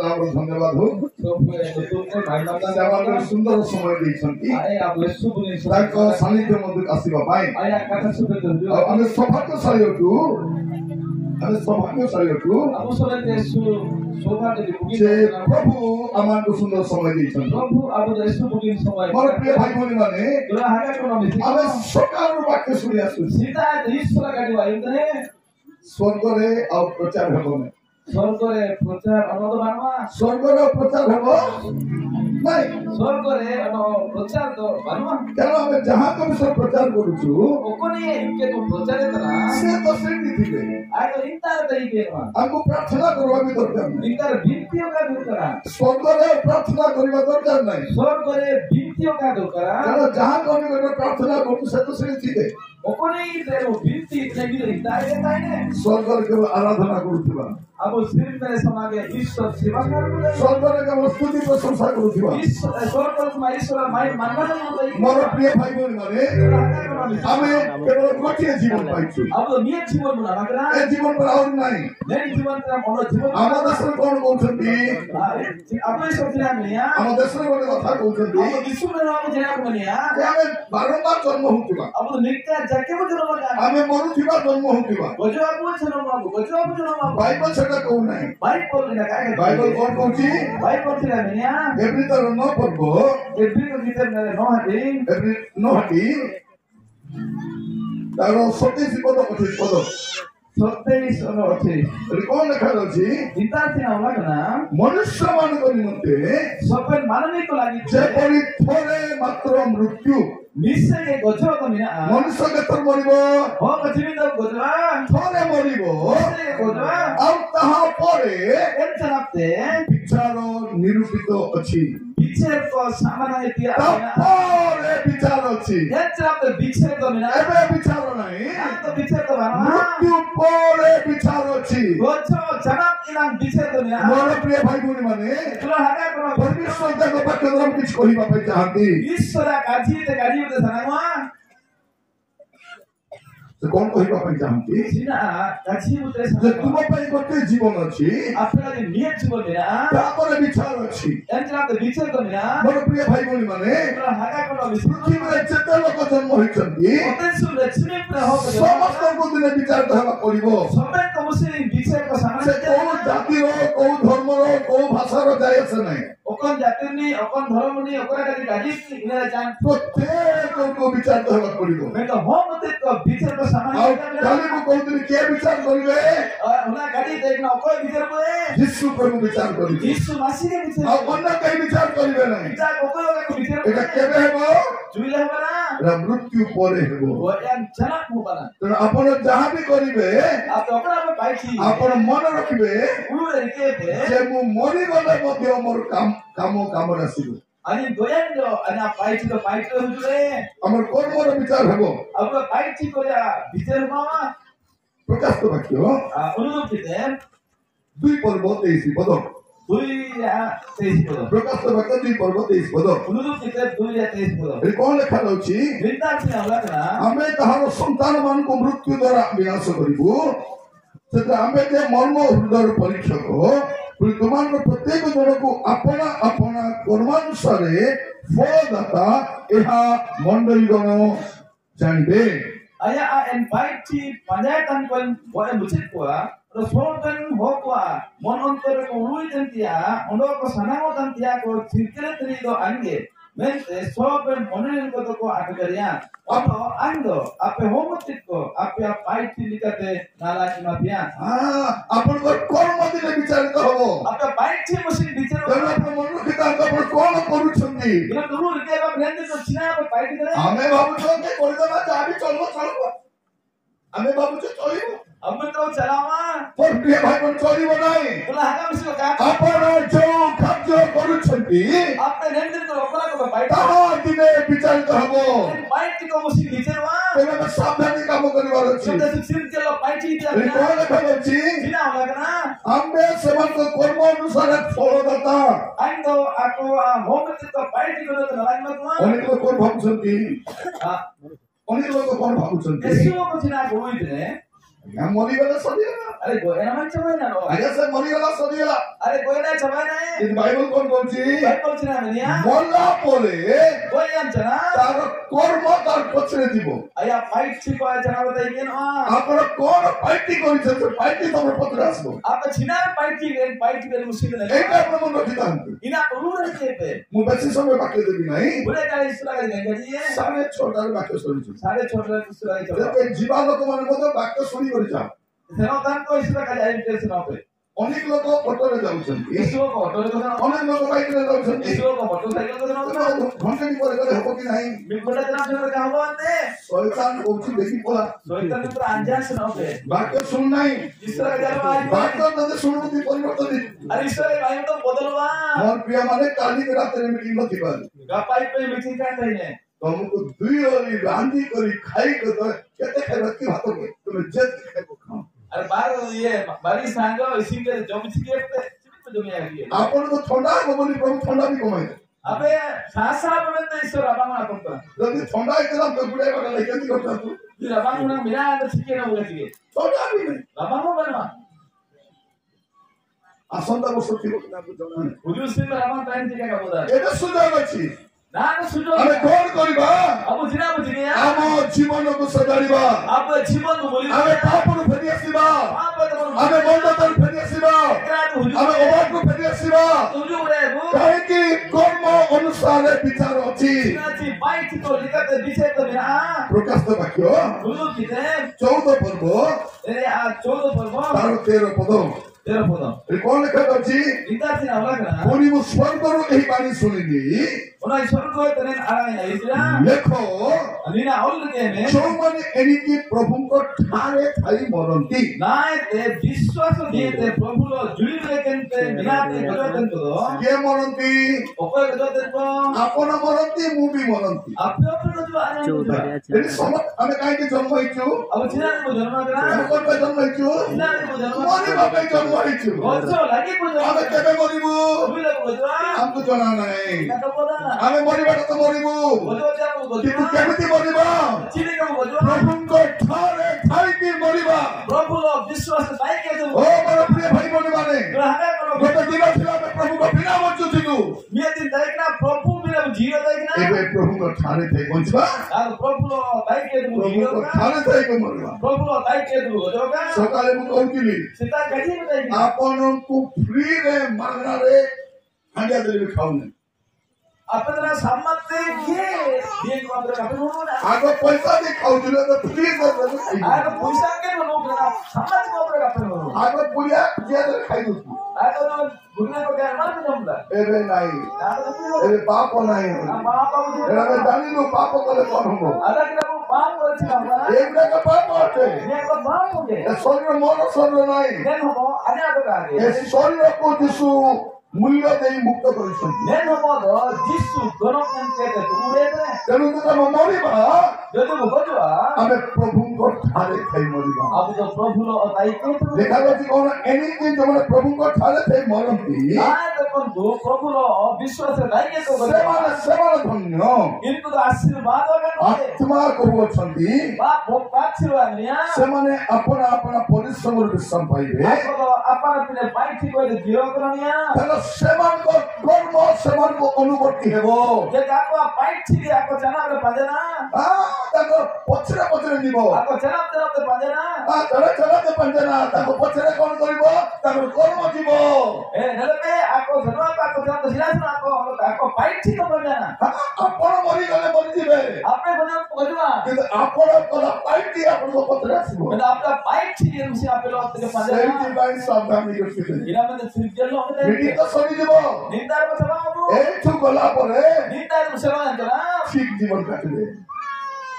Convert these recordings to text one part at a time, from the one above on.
ଆମର ଧନ୍ୟବାଦ ହଉ ଆମର ସୁନ୍ଦର ସମୟ ଦେଇଛନ୍ତି ତାଙ୍କ ସାନ୍ନିଧ୍ୟ ମଧ୍ୟକୁ ଆସିବା ପାଇଁ ଆମେ ସୌଭାଗ୍ୟଶାଳୀ ଅଟୁ ଯେ ପ୍ରଭୁ ଆମକୁ ସୁନ୍ଦର ସମୟ ଦେଇଛନ୍ତି ମୋର ପ୍ରିୟ ଭାଇ ଭଉଣୀ ମାନେ ଆମେ ସକାଳରୁ ବାକ୍ୟ ଶୁଣି ଆସୁଛୁ ସ୍ୱର୍ଗରେ ଆଉ ପ୍ରଚାର ହେବ ନାହିଁ ସ୍ୱର୍ଗରେ ପ୍ରଚାର ହେବ ନାଇଁ ସ୍ୱର୍ଗରେ ପ୍ରଚାର କାରଣ ଆମେ ଯାହାଙ୍କ ବିଷୟରେ ପ୍ରଚାର କରୁଛୁ ସେ ତ ସେମିତି ଥିବେ ଆମକୁ ପ୍ରାର୍ଥନା କରିବା ବି ଦରକାର ନାହିଁ ସ୍ୱର୍ଗରେ ପ୍ରାର୍ଥନା କରିବା ଦରକାର ନାହିଁ କାରଣ ଯାହାଙ୍କ ନିକଟରେ ପ୍ରାର୍ଥନା କରୁଛୁ ସେ ତ ସେମିତି ଥିବେ ସ୍ୱର୍ଗରେ କେବଳ ଆରାଧନା କରୁଥିବା ସ୍ୱର୍ଗରେ କେବଳ ସ୍ତୁତି ପ୍ରଶଂସା କରୁଥିବା ମୋର ପ୍ରିୟ ଭାଇ ଭଉଣୀ ମାନେ ଆମେ କେବଳ ଗୋଟିଏ ଜୀବନ ପାଇଛୁ ଏ ଜୀବନ ପରେ ଆହୁରି ନାହିଁ ଆମ ଦେଶରେ କଣ କହୁଛନ୍ତି ଆମ ଦେଶରେ ଗୋଟେ କଥା କହୁଛନ୍ତି ଆମେ ବାରମ୍ବାର ଜନ୍ମ ହଉଥିବା ଆମେ ମରୁଥିବା ଜନ୍ମ ହଉଥିବା ବାଇବଲ ସେଟା କହୁନାହିଁ ବାଇବଲ କଣ କହୁଛି ଏଭ୍ରି ତାର ନ ପର୍ବ ନହାଟି ତାର 27 ପଦ 28 ପଦ 27 କଣ ଲେଖା ଅଛି ମନୁଷ୍ୟ ମାନଙ୍କ ନିମନ୍ତେ ଯେପରି ଥରେ ମାତ୍ର ମୃତ୍ୟୁ ମନୁଷ୍ୟ କେତେ ମରିବ ଥରେ ମରିବ ଆଉ ତାହା ପରେ ବିଚାର ନିରୂପିତ ଅଛି ତାପରେ ବିଚାର ଅଛି ଏବେ ବିଚାର ନାହିଁ ମୃତ୍ୟୁ ପରେ ବିଚାର ଅଛି ମୋର ପ୍ରିୟ ଭାଇ ଭଉଣୀ ମାନେ ପରମେଶ୍ୱର ତାଙ୍କ ପାଖରେ କିଛି କହିବା ପାଇଁ ଚାହାନ୍ତି ସେ କଣ କହିବା ପାଇଁ ଚାହାନ୍ତି ଯେ ତୁମ ପାଇଁ ଗୋଟେ ଜୀବନ ଅଛି ତାପରେ ବିଚାର ଅଛି ମୋର ପ୍ରିୟ ଭାଇ ଭଉଣୀ ମାନେ ପୃଥିବୀରେ ଯେତେ ଲୋକ ଜନ୍ମ ହୋଇଛନ୍ତି ସମସ୍ତଙ୍କୁ ଦିନେ ବିଚାର ହେବା ପଡିବ ସେ କୋଉ ଜାତିର କୋଉ ଧର୍ମର କୋଉ ଭାଷାର ଯାଇ ଆସେ ନାହିଁ ପ୍ରତ୍ୟେକଙ୍କୁ ବିଚାର ହେବାକୁ ପଡିବ କାଲି ମୁଁ କହୁଥିଲି କିଏ ବିଚାର କରିବେ ଯୀଶୁ ପ୍ରଭୁ ବିଚାର କରିବେ ଆଉ ଅନ୍ୟ କେହି ବିଚାର କରିବେ ନାହିଁ ଏଇଟା କେବେ ହେବ ମୃତ୍ୟୁ ପରେ ହେବ ତେଣୁ ଆପଣ ଯାହା ବି କରିବେ ଆପଣ ମନେ ରଖିବେ ଯେ ମୁଁ ମରିଗଲେ ମଧ୍ୟ ମୋର କାମରେ ଆସିବ ଆମର କର୍ମର ବିଚାର ହେବ ପ୍ରକାଶ ବାକ୍ୟ 2 ପର୍ବ 23 ପଦ ପ୍ରକାଶ ବାକ୍ୟ 2 ପର୍ବ 23 ପଦ କଣ ଲେଖା ଅଛି ଆମେ ତାହାର ସନ୍ତାନ ମାନଙ୍କୁ ମୃତ୍ୟୁ ଦ୍ୱାରା ବିନାଶ କରିବୁ ସେଥିରେ ଆମେ ଯେ ମର୍ମ ହୃଦୟର ପରୀକ୍ଷକ ତୁମମାନଙ୍କ ପ୍ରତ୍ୟେକ ଜଣକୁ ଆପଣା ଆପଣା କର୍ମାନୁସାରେ ଫଳଦାତା ଏହା ମଣ୍ଡଳୀଗଣ ଜାଣିବେ Mente soben monen koto ko agarian. Oto ando ape homotit ko ape paiti likate nala imapia. Apun ko kormo dile bicara hobo. Ape paiti musin bicara. Tena apun monu kita apun kono koruchundi. Ina dulu rike ba brande to china ape paiti kare. Ame babu chonke koridor ma jabi cholbo. Ame babu cholibo. Ame to chalawa. Por priya bhai kon cholibo nai. Bola haga mislo ka. Apun jo khabjo koruchundi. Apne rende to opera ko paiti. Taha dine bicara hobo. Paiti ko musin bicara. Tena ma sabdani kaam karibar achi. Tena sin kelo paiti dia. Kono khabochi. Sina hola kana. Ambe seman ko kormo anusare pholodata. Ando ako homotit ko paiti ko to nala imapia. Onik lo kon bhabuchanti. ଅନେକ ଲୋକ କଣ ଭାବୁଛନ୍ତି yang moriwala sodiala. अरे Guyana मन चबाय ना रो Aja saya moriwala sodiala. अरे Guyana चबाय ना Ini Bible kon bolchi. भाई बोलছি না আমি নিয়া মরলা পরে गोयन चना তার কর্ম তার পছরে দিব। আয়া ফাইট ঠিক হয় জানা বতাই কেন আপনারা কোন পাইটি করেছেন সে পাইটি তোমার পত্রে আসবো। आप छिना फाइट के मुश्किल नहीं এইটা আপনার মনে রাখতে হবে। इना उलू रहते पे ମୁଁ ବେଶୀ ସମୟ ବାକ୍ୟ ଦେବି ନାହିଁ। बुरे का इस लगा गंगड़िए 6:30 ବାକ୍ୟ ଶୁଣିଛୁ। 6:30 इस लगा चलो ଯେତେ ଯିବା ଲୋକମାନେ ମଧ୍ୟ ବାକ୍ୟ ଶୁଣି କରି ଯାଅ। सेनातान को इस लगा जाए इंटरेस्ट ना पे ଅନେକ ଲୋକ ଅଟୋରେ ଯାଉଛନ୍ତି। इसो को ऑटो को ना ଅନେକ ଲୋକ ବାଇକରେ ଯାଉଛନ୍ତି। इसो को मोटरसाइकिल को ना ଘଣ୍ଟେ ପରେ ଗଲେ ହବ କି ନାହିଁ? बिल्कुल जना जो का हो आते ଶୈତାନ କହୁଛି ଦେଖି ପଳା। सोइतन पर अंजान से ना पे ବାକ୍ୟ ଶୁଣୁ ନାହିଁ। इस लगा जाए ବାକ୍ୟ ଯଦି ଶୁଣୁନ୍ତି ପରିବର୍ତ୍ତନ ହେଇଯିବ। अरे इस लगा भाई तो बदलवा ମୋର ପ୍ରିୟ ମାନେ କାଲି ରାତିରେ ମିଟିଂ ନଥିବା गपाई पे मीटिंग करते हैं ତମକୁ ଦୁଇ ଓଳି ରାନ୍ଧି କରି ଖାଇ କେତେ ଖାଇବ କି ଭାତ ତୁମେ ଯେତେ ଖାଇବ ଖାଅ। अरे बार ये बारी सांगो इसी के जम छिके पे जमी आ गई ଆପଣଙ୍କୁ ଥଣ୍ଡା ହବ ବୋଲି ପ୍ରଭୁ ଥଣ୍ଡା ବି କମାଇଲେ। अबे सासा में तो ईश्वर अबांग ना करता ଯଦି ଥଣ୍ଡା ହେଇଥିଲା ତ ଗୁଡାଏ ବାଟ କେମିତି କରିଥାନ୍ତୁ? फिर अबांग ना मिला तो छिके ना बोले छिके ଥଣ୍ଡା ବି ନାହିଁ। अबांग बनवा ଆସନ୍ତା ବର୍ଷ ଥିବ କି ନା ଜଣା ନାହିଁ। हुजूर सिंह अबांग टाइम छिके का बोला ଏବେ ସୁଯୋଗ ଅଛି। ना तो सुनो ଆମେ କଣ କରିବା? अब जिना बुझिए ଆମ ଜୀବନକୁ ସଜାଡ଼ିବା। आप जीवन को बोली ଆମେ ପାପରୁ ଫେରି ଆସିବା। आप तो ଆମେ ମନ୍ଦତାରୁ ଫେରି ଆସିବା। ଆମେ ଅଭାବରୁ ଫେରି ଆସିବା। तुझे उड़े वो କାହିଁକି କର୍ମ ଅନୁସାରେ ବିଚାର ଅଛି। नाची बाइक तो लिखते विषय तो बिना ପ୍ରକାଶ ବାକ୍ୟ हुजूर किते 14 ପର୍ବ ए आ 14 पर्व ତାର 13 ପଦ। 13 पद ଏଠି କଣ ଲେଖା ଅଛି? गीता से होला करा ପୁଣି ମୁଁ ସ୍ୱର୍ଗରୁ ଏହି ବାଣୀ ଶୁଣିଲି। उना ईश्वर को तने आराय ना इसरा ଲେଖ अलीना औल के में ଯେଉଁମାନେ ଏଣିକି ପ୍ରଭୁଙ୍କ ଠାରେ ଥାଇ ମରନ୍ତି। नाय ते विश्वास दिए ते प्रभु लो जुली लेकेंते बिना ते गजतन तो କିଏ ମରନ୍ତି? ओको गजतन को ଆପଣ ମରନ୍ତି ମୁଁ ବି ମରନ୍ତି। आपे आपे तो आने ଏଠି ଆମେ କାହିଁକି ଜନ୍ମ ହେଇଛୁ? अब चिना को जन्म करा ଆମେ କଣ ପାଇଁ ଜନ୍ମ ହେଇଛୁ? चिना को जन्म ମରିବା ପାଇଁ ଜନ୍ମ ହେଇଛୁ। ओछो लागी को ଆମେ जन्म କେବେ ମରିବୁ? जुली को गजवा ଆମକୁ ଜଣା ନାହିଁ। ना तो पता ना ଆମେ ମରିବାଟା ତ ମରିବୁ गजवा जा को କିନ୍ତୁ गजवा କେମିତି ମରିବା? चिनी को गजवा ପ୍ରଭୁଙ୍କ ଠାରେ ଥାଇକି ମରିବା। प्रभु लो विश्वास पाई के ଓ तो ମୋର ପ୍ରିୟ ଭାଇ ଭଉଣୀମାନେ, ग्रहण करो ଗୋଟେ ଦିନ ଥିଲା ଆମେ ପ୍ରଭୁଙ୍କ ବିନା ବଞ୍ଚୁଥିଲୁ। मिया दिन देखना प्रभु बिना जीरो देखना ଏବେ ପ୍ରଭୁଙ୍କ ଠାରେ ଥାଇ ବଞ୍ଚିବା। आ प्रभु लो पाई के तो जीरो ପ୍ରଭୁଙ୍କ का ଠାରେ ଥାଇକି ମରିବା। प्रभु लो पाई के तो गजवा का ସକାଳେ ମୁଁ କହୁଥିଲି सीता गजी में देखना ଆପଣଙ୍କୁ ଫ୍ରିରେ ମାଗଣାରେ ହାଣ୍ଡିଆ ଦେଲେ ବି ଖାଉନି। अपना सम्मत से ये को अंदर का हो ना ଆଗ ପଇସା ଦେଇ ଖାଉଥିଲେ ତ ଫ୍ରି ଦେଲେ ଖାଇବୁ। आ तो पैसा के लोग ना सम्मत को अंदर का हो ଆଗ ପୁଡ଼ିଆ ଦେଲେ ଖାଇଦଉଛୁ। आ तो गुरने को क्या मार के जमला ଏବେ ନାହିଁ। आ तो क्यों ଏବେ ପାପ ନାହିଁ। बाप को ଏବେ ଆମେ ଜାଣିଲୁ ପାପ କଲେ କଣ ହବ। आधा कि वो बाप को अच्छा ना ଏଗୁଡାକ ପାପ ଅଟେ। ये को बाप हो गए ଏ ଶରୀର ମୋର ଶରୀର ନାହିଁ। देन हो अन्य तो का ଏ ଶରୀରକୁ ଯୀଶୁ ମୂଲ୍ୟ ଦେଇ ମୁକ୍ତ କରିଛନ୍ତି। देन हो तो जिसु दोनों के कहते तो उड़े थे ତେଣୁ ଯେତେବେଳେ ମରିବା जो तो गजवा ଆମେ ପ୍ରଭୁଙ୍କ ଠାରେ ଥାଇ ମରିବା। अब तो प्रभु लो ताई के तो ଦେଖାଯାଉଛି କଣ ଏଣିକି ଯୋଉମାନେ ପ୍ରଭୁଙ୍କ ଠାରେ ଥାଇ ମରନ୍ତି आ तो कौन को प्रभु लो विश्वास से ताई के तो ସେମାନେ ଧନ୍ୟ। इनको तो आशीर्वाद होगा ଆତ୍ମା କରୁଅଛନ୍ତି। बाप वो आशीर्वाद नहीं है ସେମାନେ ଆପଣା ଆପଣା ପରିଶ୍ରମରୁ ବିଶ୍ରାମ ପାଇବେ। आपको तो अपन अपने पाई ठीक होए जीरो करनिया ତେଣୁ ସେମାନଙ୍କ କର୍ମ ସେମାନଙ୍କୁ ଅନୁବର୍ତ୍ତୀ ହେବ। जे आपको पाई ठीक है आपको जना के पाजना ତାଙ୍କ ପଛରେ ପଛରେ ଯିବ। आपको जना ते पाजना ଚଳାଚଳ ପାଞ୍ଚନା ତାଙ୍କ ପଛରେ କଣ କରିବ? ତାଙ୍କର କର୍ମ ଯିବ। ए नले पे आपको जना आपको जना तो सिला सुना आपको पाई ठीक पाजना ଆପଣ ମରିଗଲେ ମରିଯିବେ आपने बना गजवा କିନ୍ତୁ ଆପଣଙ୍କର ପାଇଟି ଆପଣଙ୍କ ପଛରେ ଆସିବ। मतलब आपका पाई ठीक है उसी आप लोग के पाजना ସେଇଥିପାଇଁ ସାବଧାନ ରଖିବେ। इना में सिर्फ लो ମିଟିଂ ତ ସରିଯିବ। निंदार को सभा हो ଏଇଠୁ ଗଲା ପରେ निंदार को सभा जना ଠିକ ଜୀବନ କାଟିବେ।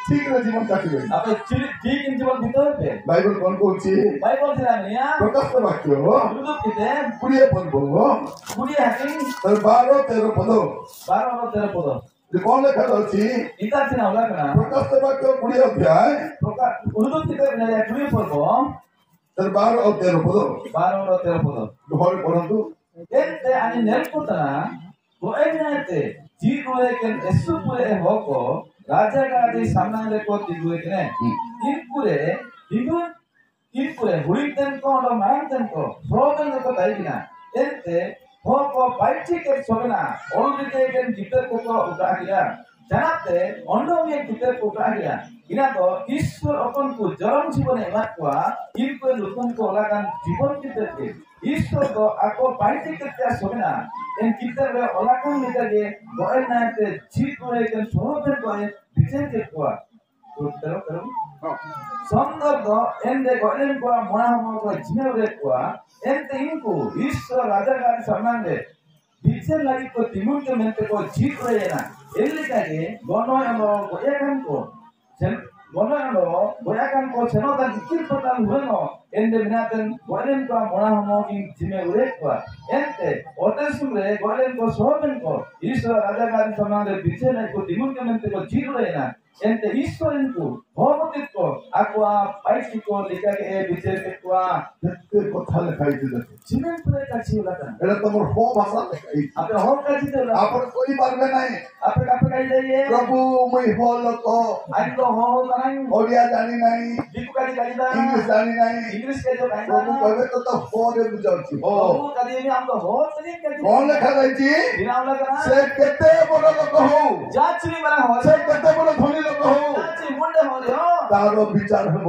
ଠିକରେ ଜୀବନ କାଟିବେ। आप ठीक इन जीवन भीतर पे ବାଇବଲ କଣ କହୁଛି? बाइबल से नहीं ପ୍ରକାଶ ବାକ୍ୟ युद्ध किते 20 ପର୍ବ पूरी हकिंग 12-13 ପଦ 12 और 13 पद କଣ ଲେଖାଯାଉଛି? निंदार से होला कना ପ୍ରକାଶ ବାକ୍ୟ 20 ଅଧ୍ୟାୟ प्रकार युद्ध किते नहीं पूरी पर्व 12 ଆଉ 13 ପଦ 12 और 13 पद ଘରେ ପଢନ୍ତୁ। एते अनि नेलकोतना गोएनाते जी गोए के एसु पुरे होको राजा का आदि सामना रे को दिगुए के इनपुरे दिगु Inpure hurinten ko do mayanten ko soben ko taigina ente hoko baiti ke sobena already ken gitar ko utahiya janate ondomie gitar ko utahiya ina to ishwar apon ko jaram jibone emat ko inpure lukun ko olakan jibon gitar ke ishwar ko ako baiti ke tia sobena en gitar re olakan nitage goel na te jit ko ken soben ko bicher ke ko karo Sondar do ende golen ko mona mo ko jinore ko ente inku Ishwar raja gari samande bicher lagi ko timun ke mente ko jit rena ellikage gono amo goyakan ko gono amo goyakan ko cheno da dikir patan hueno ende minaten golen ko mona mo ki jinore ko ente otesumre golen ko soben ko Ishwar raja gari samande bicher lagi ko timun ke mente ko jit rena ente Ishwarinku Bhagavatikko aqua paitiko likage bicherke kwa देखते কথা লেখাই দিতে जिमें पूरे काची लगा এটা তোমার হো ভাষা লেখাই आपने होम काची तो लगा আপন কই পারবে নাই आपने कापे काई जाइए প্রভু মই হল তো आज तो हो बनाई ওড়িয়া জানি নাই दीपू काली काली दा ইংলিশ জানি নাই इंग्लिश के जो काई প্রভু दा কবে তো ফোরে বুঝাচ্ছি ও प्रभु कदी में हम तो हो सही काची কোন লেখা যাইছি बिना लगा সে কেতে বড় লোক হও जाचरी बना हो সে কেতে বড় ধনী লোক হও जाचरी मुंडे हो रे हो তার বিচার হব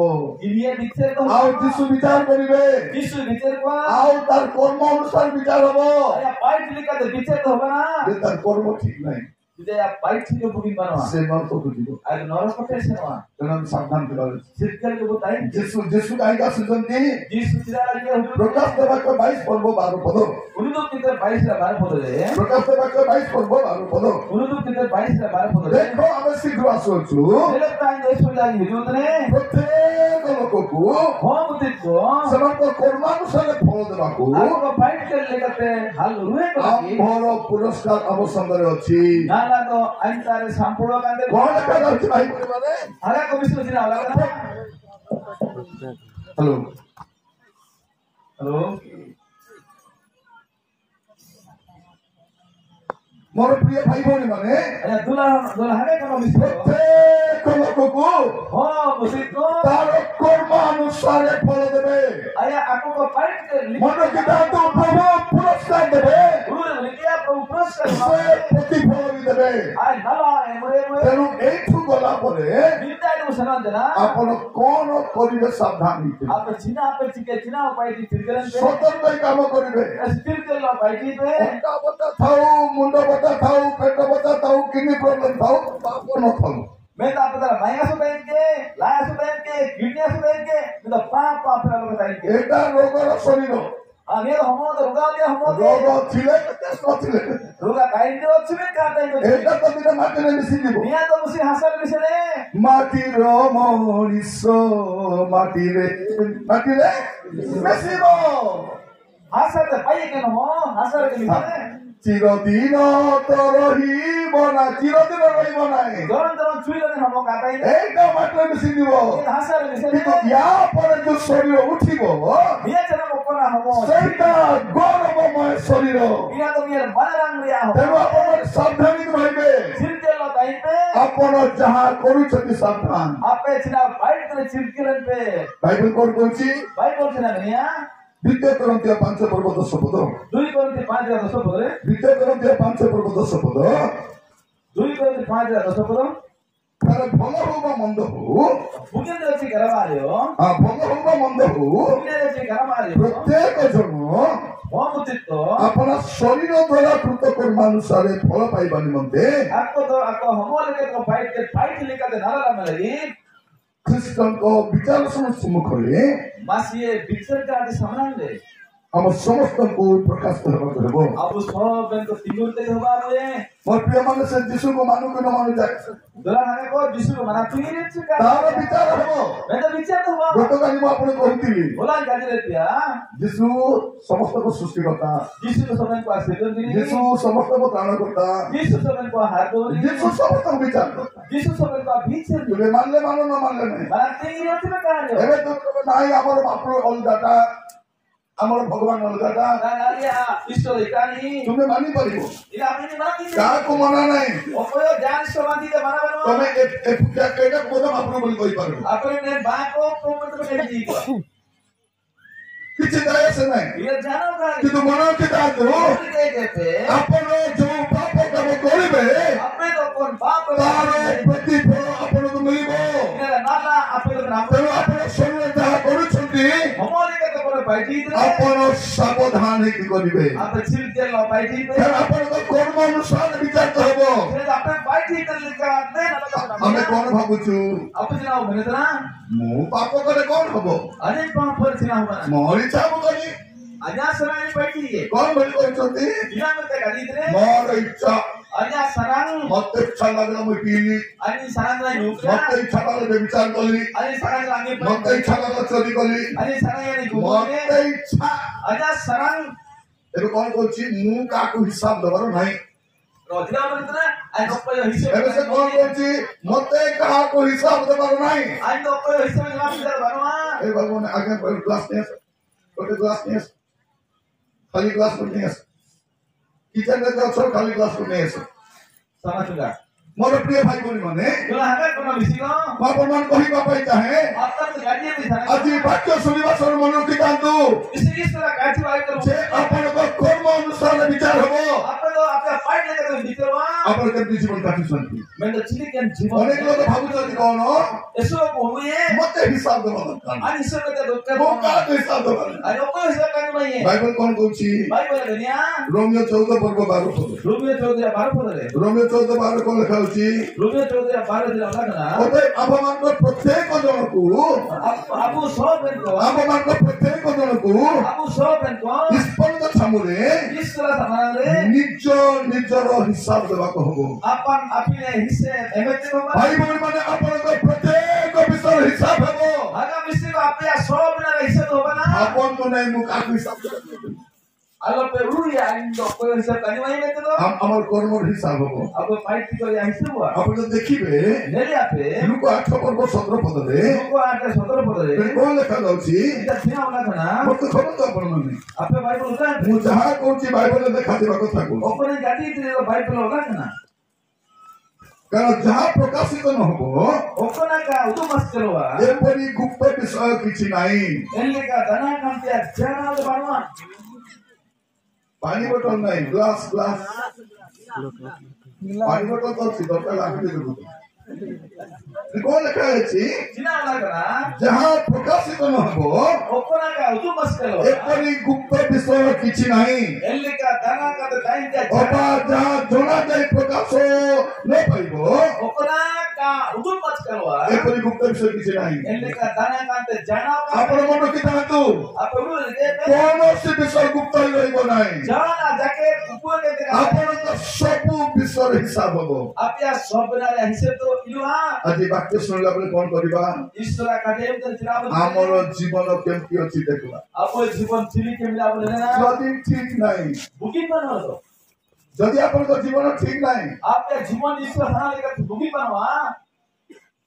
ये बिचर तो আও যিশু বিচার করিবে विश्व बिचर को আও তার কর্ম অনুসার বিচার হব या पाइट लिखा तो बिचर तो होगा ना যে তার কর্ম ঠিক নাই इधर या पाइट ठीक बुकिंग बनवा সে নরক বুঝিব आज नॉर्थ को कैसे हुआ কারণ সাবধান করা सिर्कल के बताई যিশু যিশু কাইকা সুজন্তি जिस चिरा लगे हुए প্রকাশ দেবাক্য 22 পর্ব 12 পদ उनुदुप कितर 22 रा 12 पद रे প্রকাশ দেবাক্য 22 পর্ব 12 পদ उनुदुप कितर 22 रा 12 पद रे দেখো আমি শীঘ্র আসুছু लगता है देश में जाएंगे हिजूत ने প্রত্যেক লোককু होम उदित को সেମାନଙ୍କ কর্মানুসারে ফল দেবাকু आपको फाइट कर लेते हाल रुए को আম্ভর পুরস্কার অবসন্দরে অছি नाला तो अंतारे संपूर्ण कांदे কোন লেখা যাচ্ছে ভাই পরিবারে आगा को विश्व चिरा लगा হ্যালো हेलो মোর প্রিয় ভাই ভଉଣୀ মানে अरे दुला दुला आगे को विश्व প্রত্যেক লোককু होम उदित को তার কর্মানুসারে ফল দেবে आया आपको फाइट कर মনে কিতাব প্রভু পুরস্কার দেবে गुरु ने क्या प्रभु पुरस्कार সে প্রতিফল দেবে आज नला एमरे में তেଣু এইঠু গলা পরে विद्या को सना देना আপন কোন করিবে সাবধান হইতে आप चिना आप चिना उपाय दी तिरकरन पे সতর্ক কাম করিবে तिरकल ला उपाय दी पे মুন্ডা বতা থাও মুন্ড বতা থাও পেট বতা থাও কিডনি প্রবলেম থাও বাপ ন থাও मैं तो आप तरह माया सु बैठ के लाया सु बैठ के किडनी सु बैठ के मैं तो पाप आप लोग बैठ के এটা রোগের শরীর ये तो हम तो रुका दिया हम রোগ ছিলে কেস নছিলে रुका काइन दे अच्छे में काटा ही এটা তো দিনে মাটিরে মিশি দিব मियां तो मुझे हंसल मिसरे মাটির মরিস মাটিরে মাটিরে মিশিব हंसल तो पाई के न हो हंसल के मिसरे চিরদিন তো রহিব না চিরদিন রহিব নাই गरम गरम छुई लेने हम काटा ही এইটা মাটিরে মিশি দিব ये हंसल मिसरे কিন্তু ইয়া পরে যে শরীর উঠিব मियां चला कोना हम সেইটা গৌরবময় শরীর मियां तो मियां बलरंग लिया তেଣু हो ଆପଣ ସାବଧାନୀ ରହିବେ चिरकल ला टाइम पे ଆପଣ ଯାହା କରୁଛନ୍ତି ସାବଧାନ आपे चिना फाइट करे चिरकलन पे বাইবেল কোন কହୁଛି भाई बोल चिना मियां দ্বিতীয় করন্থীয় 5 পর্ব 10 পদ 2 कोरिन्थी 5 रा 10 पद रे দ্বিতীয় করন্থীয় 5 পর্ব 10 পদ 2 कोरिन्थी 5 रा 10 पद তার ଭଲ ହଉ ବା ମନ୍ଦ ହଉ बुकिन दे अछि घर मारियो ଭଲ ହଉ ବା ମନ୍ଦ ହଉ बुकिन दे अछि घर मारियो ପ୍ରତ୍ୟେକ ଜଣ हो मुतित तो ଆପଣ ଶରୀର ଦ୍ୱାରା କୃତ କର୍ମାନୁସାରେ ଫଳ ପାଇବା ନିମନ୍ତେ आपको हमो लेके तो फाइट लेके दे नाला में लगी ଖ୍ରୀଷ୍ଟଙ୍କ ବିଚାର ସମ୍ମୁଖରେ मासिए बिचर का आदि सामने दे ଆମ ସମସ୍ତଙ୍କୁ ପ୍ରକାଶ ହେବାକୁ ହେବ अब सब बन को तिगुर ते होबा रे ମୋର ପ୍ରିୟମାନେ ସେ ଯୀଶୁକୁ ମାନୁ କି ନ ମାନୁ ଯାଏ दोला हाने को जिसु को मना तुई रे चुका ତାର ବିଚାର ହେବ मैं तो विचार तो हुआ ଗତକାଲି ମୁଁ ଆପଣଙ୍କୁ କହିଥିଲି बोला गाजी रे पिया ଯୀଶୁ ସମସ୍ତଙ୍କ ସୃଷ୍ଟିକର୍ତ୍ତା जिसु को समय को आशीर्वाद दी ଯୀଶୁ ସମସ୍ତଙ୍କ ତ୍ରାଣକର୍ତ୍ତା जिसु समय को हाथ दो ଯୀଶୁ ସମସ୍ତଙ୍କୁ ବିଚାର କର୍ତ୍ତା जिसु समय को बीच रे ତୁମେ ମାନିଲେ ମାନ ନ ମାନିଲେ ନାହିଁ मना तिगुर रे चुका रे ଏବେ ତ କହିବେ ନାହିଁ ଆମର ବାପ ଅଲଗାଟା ଆମର ଭଗବାନ ଅଲଗାଟା गालिया ईश्वर इकानी ତୁମେ ମାନିପାରିବ इला अपनी मना की କାହାକୁ ମନା ନାହିଁ ओपयो ध्यान समाधि के मना बनो ତମେ ଏଇଟା ବୋଧ ଆପଣ ବୋଲି କହିପାରିବ अपने ने बाको को मतलब के दी କିଛି ଦାୟ ସେ ନାହିଁ Ia jangan kan. କିନ୍ତୁ ମନେ ରଖିଥାନ୍ତୁ Kita kete. ଆପଣ ଯୋଉ ପାପ କାମ କରିବେ Apa itu pun bapa. ତାର ପ୍ରତିଫଳ ଆପଣଙ୍କୁ ମିଳିବ Ia nala apa itu kenapa? ତେଣୁ ଆପଣ ଶରୀର ଯାହା କରୁଛନ୍ତି Ngomong kita kepada baik itu. ଆପଣ ସାବଧାନ ହେଇକି କରିବେ Apa cerita lo baik itu? କାରଣ ଆପଣଙ୍କ କର୍ମ ଅନୁସାରେ ବିଚାରିତ ହେବ Kita apa baik itu lihat deh. ଆମେ କଣ ଭାବୁଛୁ Apa sih nak bener tak? ମୁଁ ପାପ କଲେ କଣ ହବ Ada yang pun sih nak bener. ମୋର ଇଚ୍ଛା ମୁଁ କରି Aja serang ini baik ini. କଣ ବୋଲି କହୁଛନ୍ତି Bilang kita kali itu. ମୋର ଇଚ୍ଛା Aja serang. ମତେ ଇଚ୍ଛା ଲାଗିଲା ମୁଁ ପିଇଲି Ani serang lagi nukra. ମତେ ଇଚ୍ଛା ଲାଗିଲା ବ୍ୟଭିଚାର କଲି Ani serang lagi. ମତେ ଇଚ୍ଛା ଲାଗିଲା ଚୋରି କଲି Ani serang yang digumul. ମତେ ଇଚ୍ଛା Aja serang. ଏବେ କଣ କହୁଛି ମୁଁ କାହାକୁ ହିସାବ ଦେବାର ନାହିଁ Tidak bener. Ani apa yang hisap? ଏବେ ସେ କଣ କହୁଛି ମତେ କାହାକୁ ହିସାବ ଦେବାର ନାହିଁ Ani apa yang hisap yang kita baru ଏ ଭଗବାନ ଆଜ୍ଞା ଗ୍ଲାସ ନେଇ ଆସ ଗୋଟେ ଗ୍ଲାସ ନେଇ ଆସ ଖାଲି ଗ୍ଲାସ ଗୋଟେ ନେଇ ଆସ କିଚେନରେ ଅଛ ଖାଲି ଗ୍ଲାସ ଗୋଟେ ନେଇ ଆସ sama juga. ମୋର ପ୍ରିୟ ଭାଇ ଭଉଣୀ ମାନେ Kalau hangat pernah bising lo. ମୁଁ ଆପଣମାନଙ୍କୁ କହିବା ପାଇଁ ଚାହେଁ Apa terjadi di sana? ଆଜି ବାକ୍ୟ ଶୁଣିବା ସର ମନେ ରଖିଥାନ୍ତୁ Bising setelah kaji baik terus. ଯେ ଆପଣଙ୍କ କର୍ମ ଅନୁସାରେ ବିଚାର ହେବ Apa itu apa baik yang kita bicara? ଆପଣ କେମିତି ଜୀବନ କାଟୁଛନ୍ତି Menurut cilik yang jiwa. ଅନେକ ଲୋକ ଭାବୁଛନ୍ତି କଣ Esok boleh. ମତେ ହିସାବ ଦେବା ଦରକାର Ani hisap kita dokter. ମୁଁ କାହାକୁ ହିସାବ ଦେବା ନାହିଁ Ani apa hisap kan ini? Bible କଣ କହୁଛି Baik boleh dunia. ରୋମିଓ 14 ପର୍ବ 12 ପଦ Rumia Chaudhary baru pada deh. ରୋମିଓ 14 12 କଣ ଲେଖା ହଉଛି Rumia Chaudhary baru di dalam kana. ଅତଏବ ଆପଣମାନଙ୍କ ପ୍ରତ୍ୟେକ ଜଣକୁ Abu Soben ko. ଆପଣମାନଙ୍କ ପ୍ରତ୍ୟେକ ଜଣକୁ Abu Soben ko. ନିଷ୍ପନ୍ନ ଛାମୁରେ Istilah sama le. ନିଜ ନିଜର ହିସାବ ଦେବାକୁ ହବ Apang apine hisap emet ko ba? ଭାଇ ଭଉଣୀ ମାନେ ଆପଣଙ୍କ ପ୍ରତ୍ୟେକ ବିଷୟରେ ହିସାବ ହେବ Agak mesti ko apa ya Soben ada hisap ko ba na? ଆପଣଙ୍କୁ ନାହିଁ ମୁଁ କାହାକୁ ହିସାବ ଦେବି Agar perlu ya indo ko hisap kan ini emet ko. ଆମର କର୍ମର ହିସାବ ହବ Abu baik ko ya hisap wa. ଆପଣ ଯଦି ଦେଖିବେ Neli ape. ଲୁକ 8 ପର୍ବ 17 ପଦରେ Ko ada saudara pada deh. କଣ ଲେଖାଯାଉଛି Kita sini ulah kana. ମୋତେ ଖବର ଆପଣମାନେ Apa baik ulah. ମୁଁ ଯାହା କହୁଛି ବାଇବଲରେ ଦେଖାଥିବା କଥା କହୁଛି Opone jadi itu baik ulah kana. କାରଣ ଯାହା ପ୍ରକାଶିତ ନ ହବ Opone ka udah mas keluar. ଏପରି ଗୁପ୍ତ ବିଷୟ କିଛି ନାହିଁ Ini ka dana kan dia jangan ada baruan. ପାଣି ବୋତଲ ନାହିଁ ଗ୍ଲାସ ଗ୍ଲାସ ପାଣି ବୋତଲ ତ ଅଛି ଦରକାର ଆଖିରେ ଦେବୁ କଣ ଲେଖା ହେଇଛି Sini ulah kana. ଯାହା ପ୍ରକାଶିତ ନ ହବ Opone ka udah mas keluar. ଏପରି ଗୁପ୍ତ ବିଷୟ କିଛି ନାହିଁ Ini ka dana kan dia dia ଅବା ଯାହା ଜଣାଯାଇ ପ୍ରକାଶ ନ ପାଇବ Opone ka udah mas keluar. ଏପରି ଗୁପ୍ତ ବିଷୟ କିଛି ନାହିଁ Ini ka dana kan dia jangan ଆପଣ ମନେ ରଖିଥାନ୍ତୁ apa dulu dia କୌଣସି ବିଷୟ ଗୁପ୍ତ ହୋଇ ରହିବ ନାହିଁ jangan jaket upur ke ଆପଣଙ୍କ ସବୁ ବିଷୟରେ ହିସାବ ହବ apa ya sebenarnya hisap tu iluha ଆଜି ବାକ୍ୟ ଶୁଣିଲା ବେଳେ କଣ କରିବା istilah kadem dan tidak ଆମର ଜୀବନ କେମିତି ଅଛି ଦେଖିବା apa जीवन cilik yang tidak boleh na ଯଦି ଠିକ ନାହିଁ bukit mana tu ଯଦି ଆପଣଙ୍କ ଜୀବନ ଠିକ ନାହିଁ apa जीवन istilah sana lekat bukit mana wa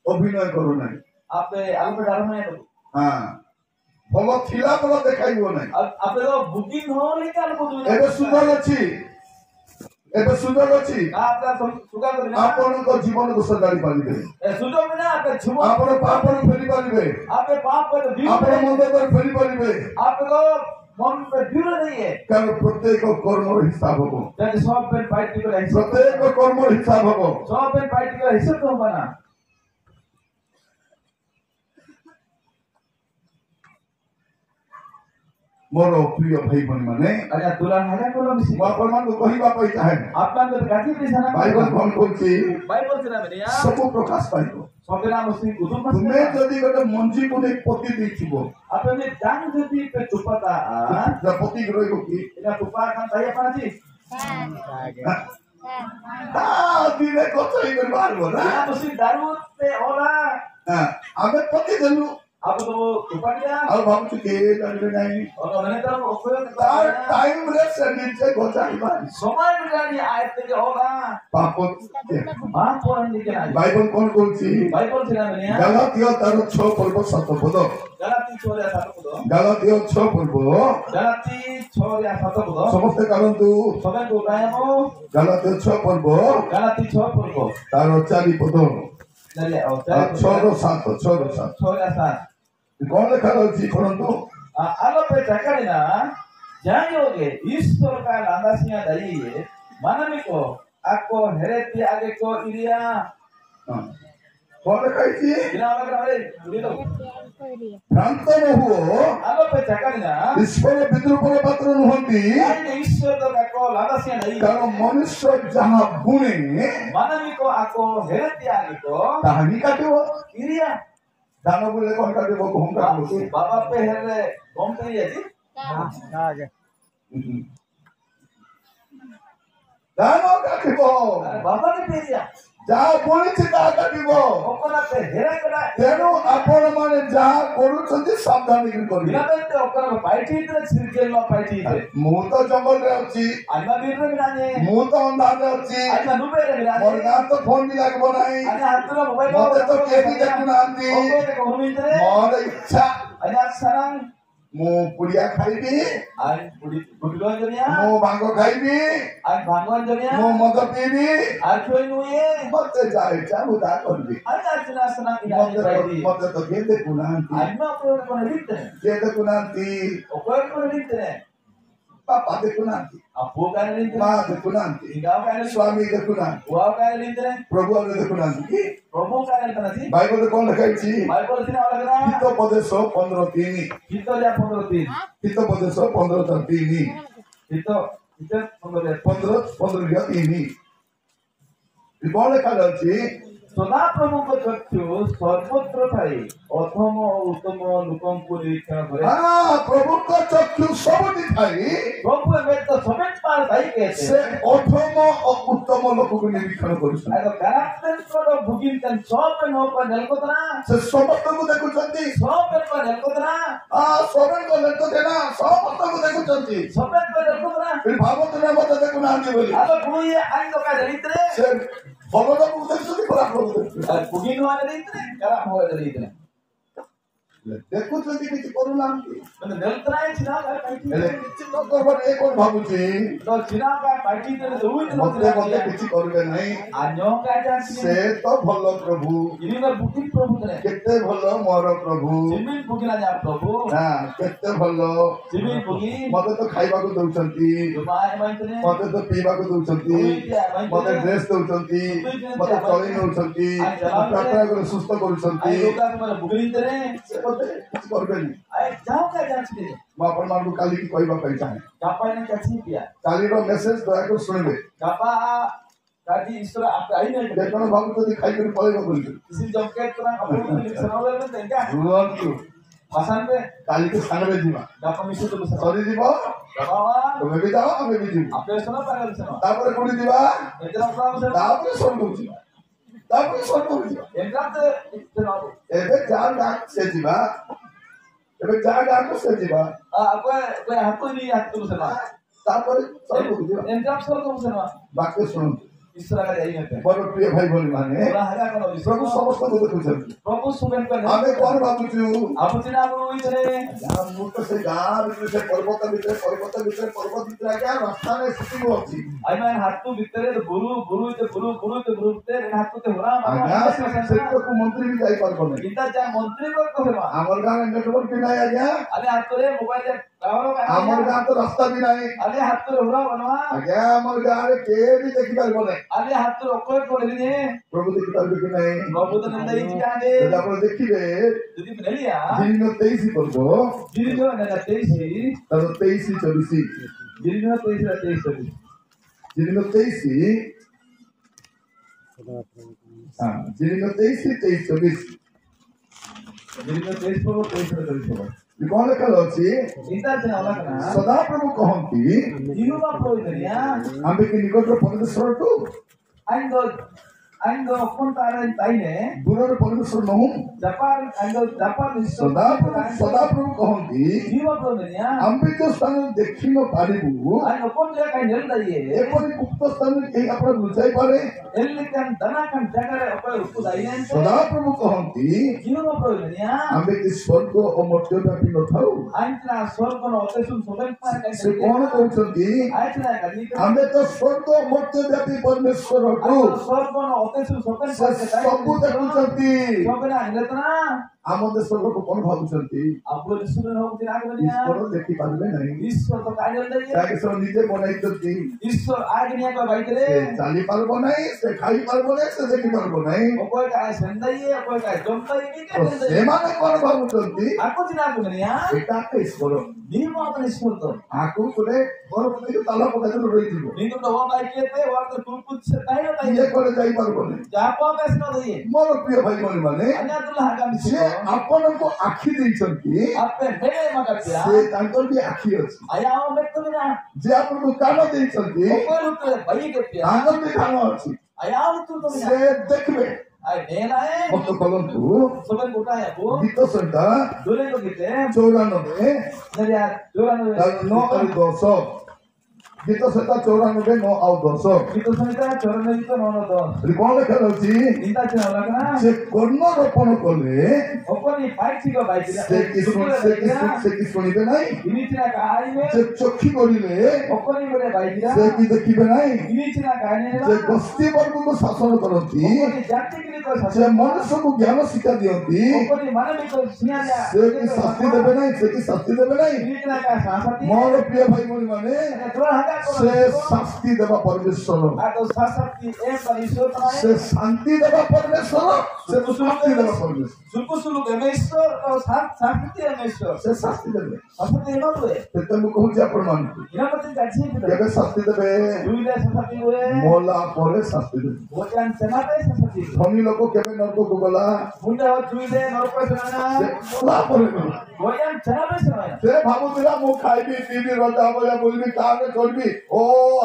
ଅଭିନୟ କରୁନାହିଁ apa alpe dalam mana tu ହଁ ଭଲ ଥିଲା ଭଲ ଦେଖାଇବ ନାହିଁ apa tu bukit ho lekat alpe tu ଏବେ ସୁନ୍ଦର ଅଛି ଏବେ ସୁନ୍ଦର ଅଛି apa suka tu na ଆପଣଙ୍କ ଜୀବନକୁ ସଜାଡ଼ି ପାରିବେ sudah mana apa cuma ଆପଣ ପାପରୁ ଫେରି ପାରିବେ apa apa tu ଆପଣ biru ମନ୍ଦରେ ଫେରି ପାରିବେ apa tu मन पे biru नहीं है କାରଣ ପ୍ରତ୍ୟେକ କର୍ମର ହିସାବ ହବ jadi सब pen fight की hisap ପ୍ରତ୍ୟେକ କର୍ମର ହିସାବ ହବ सब pen fight की hisap tu mana ମୋର ପ୍ରିୟ ଭାଇ ଭଉଣୀ ମାନେ ada tulang ada kalau mesti ମୁଁ ଆପଣମାନଙ୍କୁ କହିବା ପାଇଁ ଚାହେଁ apa yang terjadi di sana Bible କଣ କହୁଛି Bible sih namanya ya ସବୁ ପ୍ରକାଶ ପାଇବ sampai mesti utuh ତୁମେ mas ଯଦି ଗୋଟେ ମଞ୍ଜିକୁ ନେଇ ପୋତି ଦେଇଥିବ apa ini dan jadi pecupataan ପୋତିକି ରହିବ କି kita lupakan saya apa sih ତା ଦିନେ ଗଛ ହେଇକରି ବାହାରିବ ନା kita mesti darut pe orang ଆମେ ପୋତି ଦେଲୁ apa tuh lupa dia ଆଉ ଭାବୁଛୁ କେ ଜାଣିବେ ନାହିଁ orang mana tahu apa ତାର ଟାଇମରେ ସେ ନିଜେ ଗଛ ହେଇପାରି semua berani ayat tiga orang ପାପ apa yang dikira ବାଇବଲ କଣ କହୁଛି Bible sih namanya ya ଗାଲାତିୟ ତାର 6 ପର୍ବ 7 ପଦ Galati 6 ayat 1 puluh ଗାଲାତିୟ 6 ପର୍ବ Galati 6 ayat 1 puluh ସମସ୍ତେ କାରନ୍ତୁ sampai kaya mau ଗାଲାତିୟ 6 ପର୍ବ Galati 6 puluh ତାର 4 ପଦ dari 6 ର 7 6 ର 7 6 ayat 7 କଣ ଲେଖା ରହିଛି ପଢନ୍ତୁ आलो पे चकड़ी ना जानियोगे ईश्वर का लांदासिया दाइए मानवी को आपको हेरेती आगे को इरिया कौन कहती बिना लगा रे बुरी लो भ्रांत न हुओ आलो पे चकड़ी ना ईश्वर विद्रूपर पात्र नुहंती ईश्वर तो का को लांदासिया दाइए कारण मनुष्य जहाँ बुने मानवी को आपको हेरेती आगे को ताही काटिबो इरिया दानो बोले कौन काटिबो गहम काटिबो बाबा पे हेरे कौन करिए जी दानो काटिबो बाबा ने पेरिया जहाँ बोलिछि ता काटिबो ओकरा पे हेरा करा तेणु आपण माने जहाँ करूछन्ति सावधानी करिबो बिना बेटे ओकरा पाइठी इतने छिरके लो पाइठी इतने मु तो जंगल रे अछि अन्ना बीर रे बिराने मु तो अंधार रे अछि अन्ना नुबे रे बिराने मोर गां तो फोन भी लागबो नाही अन्ना हाथ रो मोबाइल मते तो केही देखु नांती ओके देखो हम इतने मोर इच्छा अन्ना सरंग मु पुड़िया खाइबी आन पुडी पुडलो जनिया मु भांगो खाइबी आन भांगवन जनिया मु मद पीबी आन खोई नुए मते जाय चाबुदा करबी अन्ना चना सना इलाज पाइठी मते तो के देखु नांती अन्ना ओकरा कोन लिखते के देखु नांती ओकरा कोन लिखते पापा देखु नांती अप्पू का लिखते मां देखु नांती इंगाव का लिखते स्वामी देखु नांती वाव का लिखते प्रभु अरे देखु नांती प्रभु का लिखते नहीं बाइबल कोन लिखाइछि बाइबल सिना लगना हितोपदेश 15:3 हितोल्या 15:3 हितोपदेश 15:3 हित 15:3 रिपोर्ट लेखा अछि सदा प्रभु को चक्षु सर्वत्र थाई अथम उत्तम लोकम को निरीक्षण करे हां प्रभु को चक्षु सबुठी थाई प्रभु में तो समेत पार थाई कहते से अथम और उत्तम लोक को निरीक्षण करूछन आरो गराप्तन को भुगिन तन सब न पर नेलकोतना से समस्त को देखुछंती सब पर नेलकोतना सबन को देखुछना समस्त को देखुछंती सब पर नेलकोतना फिर भावत ने मत देखु नांती बोली आरो बुई आइन तो का दरिद्र से भलो लोक देखुछंती खराब लोक देखुछंती भुगिन वाले दरिद्र खराब हो दरिद्र देखुछंती किछि करू नांती ମାନେ ନେଲତ୍ରାଏ ଛିନା କା ପାଇଟି ହେଲେ କିଛି ନ କରବାର ଏ କୋन ଭାବୁଛି ତ ଛିନା କା ପାଇଟି ଦେଲେ ଦୁଇ ଦିନ ମତେ ମତେ କିଛି କରିବେ ନାହିଁ ଆନ୍ୟ କା ଜାସି ସେ ତ ଭଲ ପ୍ରଭୁ ଇନିର ବୁକିଂ ପ୍ରଭୁ ଦେଲେ କେତେ ଭଲ ମୋର ପ୍ରଭୁ ଜିମିନ ବୁକିନା ଯା ପ୍ରଭୁ ନା କେତେ ଭଲ ଜିମିନ ବୁକି ମତେ ତ ଖାଇବାକୁ ଦଉଛନ୍ତି ଜମାଏ ମାଇතନେ ମତେ ତ ପିଇବାକୁ ଦଉଛନ୍ତି ମତେ ଡ୍ରେସ୍ ଦଉଛନ୍ତି ମତେ ଚଳେଇ ନଉଛନ୍ତି ପ୍ରାର୍ଥନା କରି ସୁସ୍ଥ କରୁଛନ୍ତି ଆଇ ଲୋକା ମାନେ ବୁକିଂ ଦେଲେ ସେ ମତେ କିଛି କରିବେନି ଆଇ ଯାଉ କା ଜାସି ଦେ ମୁଁ ଆପଣମାନଙ୍କୁ କାଲି କି କହିବା ପାଇଁ ଚାହେଁ କାପାଇ ନା କାଛି ପିଆ କାଲିର ମେସେଜ ଦୟାକରି ଶୁଣିବେ କାପା କାଜି ଈଶ୍ୱର ଆପେ ଆଇ ନାହିଁ ଯେକଣ ଭାବୁଛନ୍ତି ଖାଇକରି ପଳେଇବ ବୋଲି किसी जमके तुरा अपने सनोले में तेंगा ରୁହନ୍ତୁ मसान पे କାଲିକି ସାଙ୍ଗରେ ଯିବା दापा मिसु तो सर ସରିଯିବ बाबा ତମେ ବି ଯାଅ ଆମେ ବି ଯିବୁ आपे सुनो पागल सुनो ତାପରେ କୋଉଠି ଯିବା इतना काम से ତାପରେ ସ୍ୱର୍ଗକୁ ଯିବା ତାପରେ ସ୍ୱର୍ଗକୁ ଯିବା इतना तो इतना ଏବେ ଯାହା ଡାକ ସେ ଯିବା ଏବେ ଯାହା ଡାକ ସେ ଯିବା कोई हाथ तो नहीं हाथ तो सुनो ତାପରେ ସ୍ୱର୍ଗକୁ ଯିବା इतना सब तो सुनो ବାକ୍ୟ ଶୁଣନ୍ତୁ ईश्वर का जाई में ମୋର ପ୍ରିୟ ଭାଇ ଭଉଣୀ ମାନେ पूरा हगा करो ପ୍ରଭୁ ସମସ୍ତଙ୍କୁ ଦେଖୁଛନ୍ତି प्रभु सुबेन को ଆମେ କଣ ଭାବୁଛୁ आप चिना वो इतने ମୁଁ ତ ସେ ଗାଁ ଭିତରେ ସେ ପର୍ବତ ଭିତରେ ପର୍ବତ ଭିତରେ ଆଜ୍ଞା ରାସ୍ତାରେ ସେତିକି ଅଛି आई मैं हाथ तो भीतर गुरु ते हाथ तो होला ଆଜ୍ଞା ସେଠକୁ ମନ୍ତ୍ରୀ ବି ଯାଇପାରିବ ନାହିଁ इतना जा मंत्री को कहवा ଆମର ଗାଁରେ ନେଟୱାର୍କ ବି ନାହିଁ ଆଜ୍ଞା अरे हाथ तो रे मोबाइल ଆମର ଗାଁ ତ ରାସ୍ତା ବି ନାହିଁ अरे हाथ तो होला बनवा ଆଜ୍ଞା ଆମର ଗାଁରେ କେହି ବି ଦେଖିପାରିବ ନାହିଁ अरे हाथ तो ओकर कोले ने ପ୍ରଭୁ ଦେଖିପାରିବେ କି ନାହିଁ प्रभु तो नंदा ही कांगे ଯଦି ଆପଣ ଦେଖିବେ यदि बनेलिया ଦିନ 23 ପର୍ବ जिरि जो ना 23 ତାର 23 24 जिरि जो 23 ଦିନ 23 हाँ ଦିନ 23 23 24 जिरि जो 23 को 23 को कौन लिखा ଅଛି इंता जना होला कना सदा प्रभु कहନ୍ତି जीव बा प्रोइदरिया आम्भे कि निकट परमेश्वरଠୁ आइंदो कोन तारे ताइने ଦୂରର परमेश्वर ନହୁଁ जापान सदा प्रभु कहନ୍ତି जीव प्रोइदरिया आम्भे जो ସ୍ଥାନ ଦେଖି ନ ପାରିବୁ आइंदो कोन जगह काई नेल दाइए ଏପରି ଗୁପ୍ତ ସ୍ଥାନରେ କେହି ଆପଣ ଲୁଚାଇ ପାରେ एल्लिकन दनाकन जगह ओकर उपु दाइने सदा प्रभु कहନ୍ତି जीव बा प्रोइदरिया आम्भे कि स्वर्ग ଓ ମର୍ତ୍ତ୍ୟ ବ୍ୟାପୀ ନଥାଉ आइंतना स्वर्ग न अतेसुन सोबेन पार काई ସେ କଣ କହୁଛନ୍ତି आइंतना कानी आम्भे ତ ସ୍वर्ଗ ଓ ମର୍ତ୍ତ୍ୟ ବ୍ୟାପୀ परमेश्वरଠୁ स्वर्ग न अतेसुन सोबेन ସେ पार ସବୁ ଦେଖୁଛନ୍ତି सोबेन आइलेतना ଆମ ଦେଶର ଲୋକ କଣ ଭାବୁଛନ୍ତି अब वो ईश्वर हो दिन आगे नहीं ଈଶ୍ୱର ଦେଖିପାରିବେ ନାହିଁ ईश्वर तो कार्य नहीं है କାହିଁକି ସେ ନିଜେ ବନେଇଛନ୍ତି ईश्वर आगे नहीं को भाई ସେ तेरे ଚାଲି ପାରିବ ନାହିଁ ସେ ଖାଇ ପାରିବ ନାହିଁ ସେ ଦେଖି ପାରିବ ନାହିଁ वो कोई का संदा ही है कोई का जमता ही नहीं ତ करते ସେମାନେ କଣ ଭାବୁଛନ୍ତି आपको दिन आगे नहीं यार ଏଇଟା ଆକ ଈଶ୍ୱର नहीं वो अपने ईश्वर तो ଆକୁ ଗୋଟେ ଘର ପକେଇ ତାଲା ପକେଇ ରହିଯିବ नहीं तो वो भाई कहते वो तो तू कुछ से नहीं होता ଇଏ है କୁଆଡେ ଯାଇପାରିବନି जापो कैसे ना दिए ମୋର ପ୍ରିୟ ଭାଇ ଭଉଣୀମାନେ अन्य तुल्हा का ସେ मिश्र ଆପଣଙ୍କୁ ଆଖି ଦେଇଛନ୍ତି आपने मेरे मगर क्या ସେ ତାଙ୍କର ବି ଆଖି ଅଛି आया वो मैं तो ना ଯେ ଆପଣଙ୍କୁ କାନ ଦେଇଛନ୍ତି वो कोई रुक भाई के क्या ତାଙ୍କର ବି କାନ ଅଛି आया वो तू ना ସେ ଦେଖିବେ आए नेला है ମତ କଲନ୍ତୁ सुबह उठा है वो ଗୀତ ସଂଖ୍ୟା दूल्हे को कहते हैं 94 नहीं यार दूल्हा 9 ଆଉ 10 ଗୀତ ସଂଖ୍ୟା 94 9 ଆଉ 10 itu sanita chorne itu nono to ଏଠି କଣ ଲେଖା ଅଛି inta china lagna ସେ କର୍ଣ୍ଣ ରୋପଣ କଲେ oponi paiti ko baiti ସେ କି ଶୁଣିବେ ନାହିଁ ini china kahai me ସେ ଚକ୍ଷୁ କରିଲେ oponi mere baiti ସେ କି ଦେଖିବେ ନାହିଁ ini china kahani ସେ na ଗୋଷ୍ଠୀ ବର୍ଗକୁ ଶାସନ କରନ୍ତି oponi jati kini ko ସେ sasa ମନୁଷ୍ୟକୁ ଜ୍ଞାନ ଶିକ୍ଷା ଦିଅନ୍ତି oponi manami ko sinya ya ସେ କି ଶାସ୍ତି ଦେବେ ନାହିଁ ସେ କି ଶାସ୍ତି ଦେବେ ନାହିଁ ini china ka sasati ମୋର ପ୍ରିୟ ଭାଇ ଭଉଣୀମାନେ tura haga ko ସେ ଶାସ୍ତି ଦେବା ପରମେଶ୍ୱର atau sasati parisur ସେ ଶାନ୍ତି ଦେବା ପରମେଶ୍ୱର ସେ ଶାସ୍ତି ଦେବା ପରମେଶ୍ୱର suku sulu demesor atau sakti demesor ସେ ଶାସ୍ତି ଦେବେ sasati ema tuh ସେତେ ମୁଁ କହୁଛି ଆପଣମାନଙ୍କୁ ina pati gaji kita କେବେ ଶାସ୍ତି ଦେବେ duile sasati gue ମଲା ପରେ ଶାସ୍ତି ଦେବେ bukan senate sasati ଧନୀ ଲୋକ କେବେ ନରକକୁ ଗଲା bunda duile norko ସେ senana ମଲା ପରେ ଗଲା bukan senate senana ସେ ଭାବୁଥିଲା ମୁଁ ଖାଇବି ପିଇବି ରଜା ଭଳିଆ ବୁଲିବି କାରରେ ଚଳିବି ଓ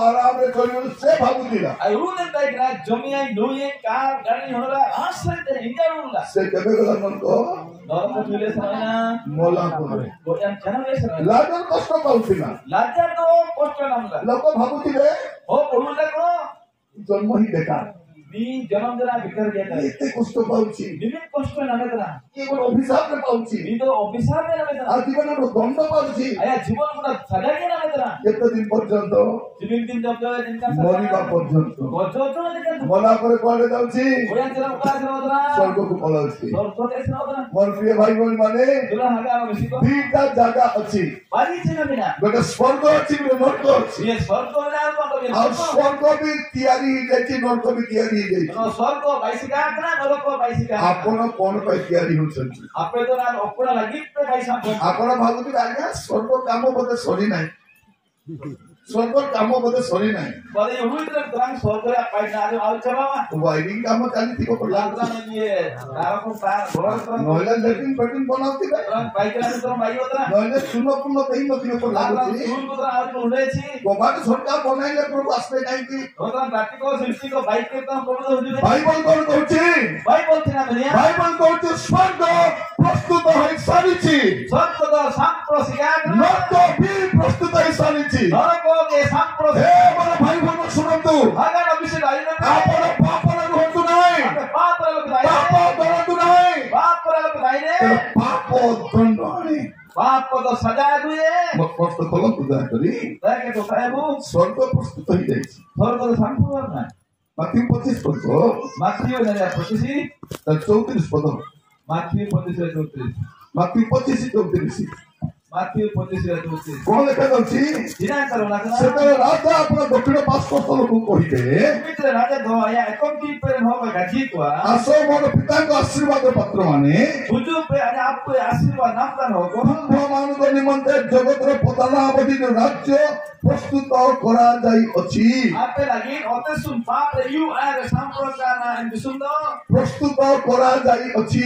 ଆରାମରେ ଚଳିବି ସେ ଭାବୁଥିଲା ai udah baik na jomi ai duie kar gari honora asal dari India udah ସେ କେବେ ଗଲା ନରକ norko duile senana ମଲା ପରେ bukan senate senana ଲାଜର କଷ୍ଟ ପାଉଥିଲା lajar tuh kosto namla ଲୋକ ଭାବୁଥିଲେ oh udah ko ଜନ୍ମ ହିଁ ବେକାର ni janam jana bikar gaya ଏତେ କଷ୍ଟ ପାଉଛି nimin kosto namedra ଇଏ ଗୋଟେ ଅଭିଶାପରେ ପାଉଛି ni to obisar me namedra ଆଉ ଜୀବନର ଦଣ୍ଡ ପାଉଛି aya jibon muda saja ke namedra କେତେ ଦିନ ପର୍ଯ୍ୟନ୍ତ jibin din job job din kan ମରିବା ପର୍ଯ୍ୟନ୍ତ gojo to kan ମଲା ପରେ କୁଆଡେ ଯାଉଛି bukan jana uka senodra ସ୍ୱର୍ଗକୁ ପଳାଉଛି norko te senodra ମୋର ପ୍ରିୟ ଭାଇ ଭଉଣୀ ମାନେ dula haga mesiko ଦିଟା ଜାଗା ଅଛି bari chena bina ଗୋଟେ ସ୍ୱର୍ଗ ଅଛି ଗୋଟେ ନର୍କ ଅଛି ye sorko na ko to ye ଆଉ ସ୍ୱର୍ଗ ବି ତିଆରି ହେଇଯାଇଛି ନର୍କ ବି ତିଆରି ହେଇଯାଇଛି no sorko baisika kana norko baisika ଆପଣ କଣ ପାଇଁ ତିଆରି ହଉଛନ୍ତି apne to na opura lagi pe baisa ଆପଣ ଭାବୁଥିବେ ଆଜ୍ଞା ସ୍ୱର୍ଗ କାମ ବୋଧେ ସରିନାହିଁ ସ୍ୱର୍ଗ କାମ ବୋଧେ ସରିନାହିଁ bari huidra drang sorko ya pai na au chaba wiring କାମ ଚାଲିଥିବ lagna ye darako par bor drang ନହେଲେ latrine ଫେଟ୍ରିନ୍ ବନାଉଥିବେ drang baik na to mai odra ନହେଲେ ଚୂନ ପୂର୍ଣ୍ଣ ଦେଇନଥିବେ ତ lagna ଲାଗୁଛି sun ko dra au hundechi କବାଟ ଝରକା ବନାଇଲେ ପ୍ରଭୁ ଆସିବେ କାହିଁକି odra rati ko silsi ko baik ke to probo hunde Bible କଣ କହୁଛି bible thina dunia ବାଇବଲ କହୁଛି ସ୍ୱର୍ଗ ପ୍ରସ୍ତୁତ ହେଇସାରିଛି sorko do sampro siga ନର୍କ ବି ପ୍ରସ୍ତୁତ ହେଇସାରିଛି norko ke sampro ହେ ମୋର ଭାଇ ଭଉଣୀ ଶୁଣନ୍ତୁ haga na bisi dai na ଆପଣ ପାପରେ ରୁହନ୍ତୁ ନାହିଁ paap lo dai ପାପ କରନ୍ତୁ ନାହିଁ paap lo dai ne ପାପ ଦଣ୍ଡ ଆଣେ paap ko to saja duye କଷ୍ଟ କରନ୍ତୁ ଦୟାକରି dake to sahebu ସ୍ୱର୍ଗ ପ୍ରସ୍ତୁତ ହେଇଯାଇଛି sorko do sampro na Matthew 25 ପଦ Matthew na posisi 34 ପଦ Matthew 25:34 ମାଥ୍ୟୁ 25 34 Matthew 25:34 କଣ ଲେଖାଯାଉଛି Dina karo lagna ସେତେବେଳେ ରାଜା ଆପଣ ଦକ୍ଷିଣ ପାର୍ଶ୍ୱସ୍ଥଳକୁ କହିବେ mitre raja do ya ekom ki per ho ka gaji tua ଆସ ମୋର ପିତାଙ୍କ ଆଶୀର୍ବାଦ ପାତ୍ରମାନେ tuju pe ada apu आशीर्वाद namdan ho ko ମାନଙ୍କ ନିମନ୍ତେ ଜଗତର ପତନାବଧି ରାଜ୍ୟ ପ୍ରସ୍ତୁତ କରାଯାଇଅଛି ape lagi ote sun paap re you are sampro kana en bisundo ପ୍ରସ୍ତୁତ କରାଯାଇଅଛି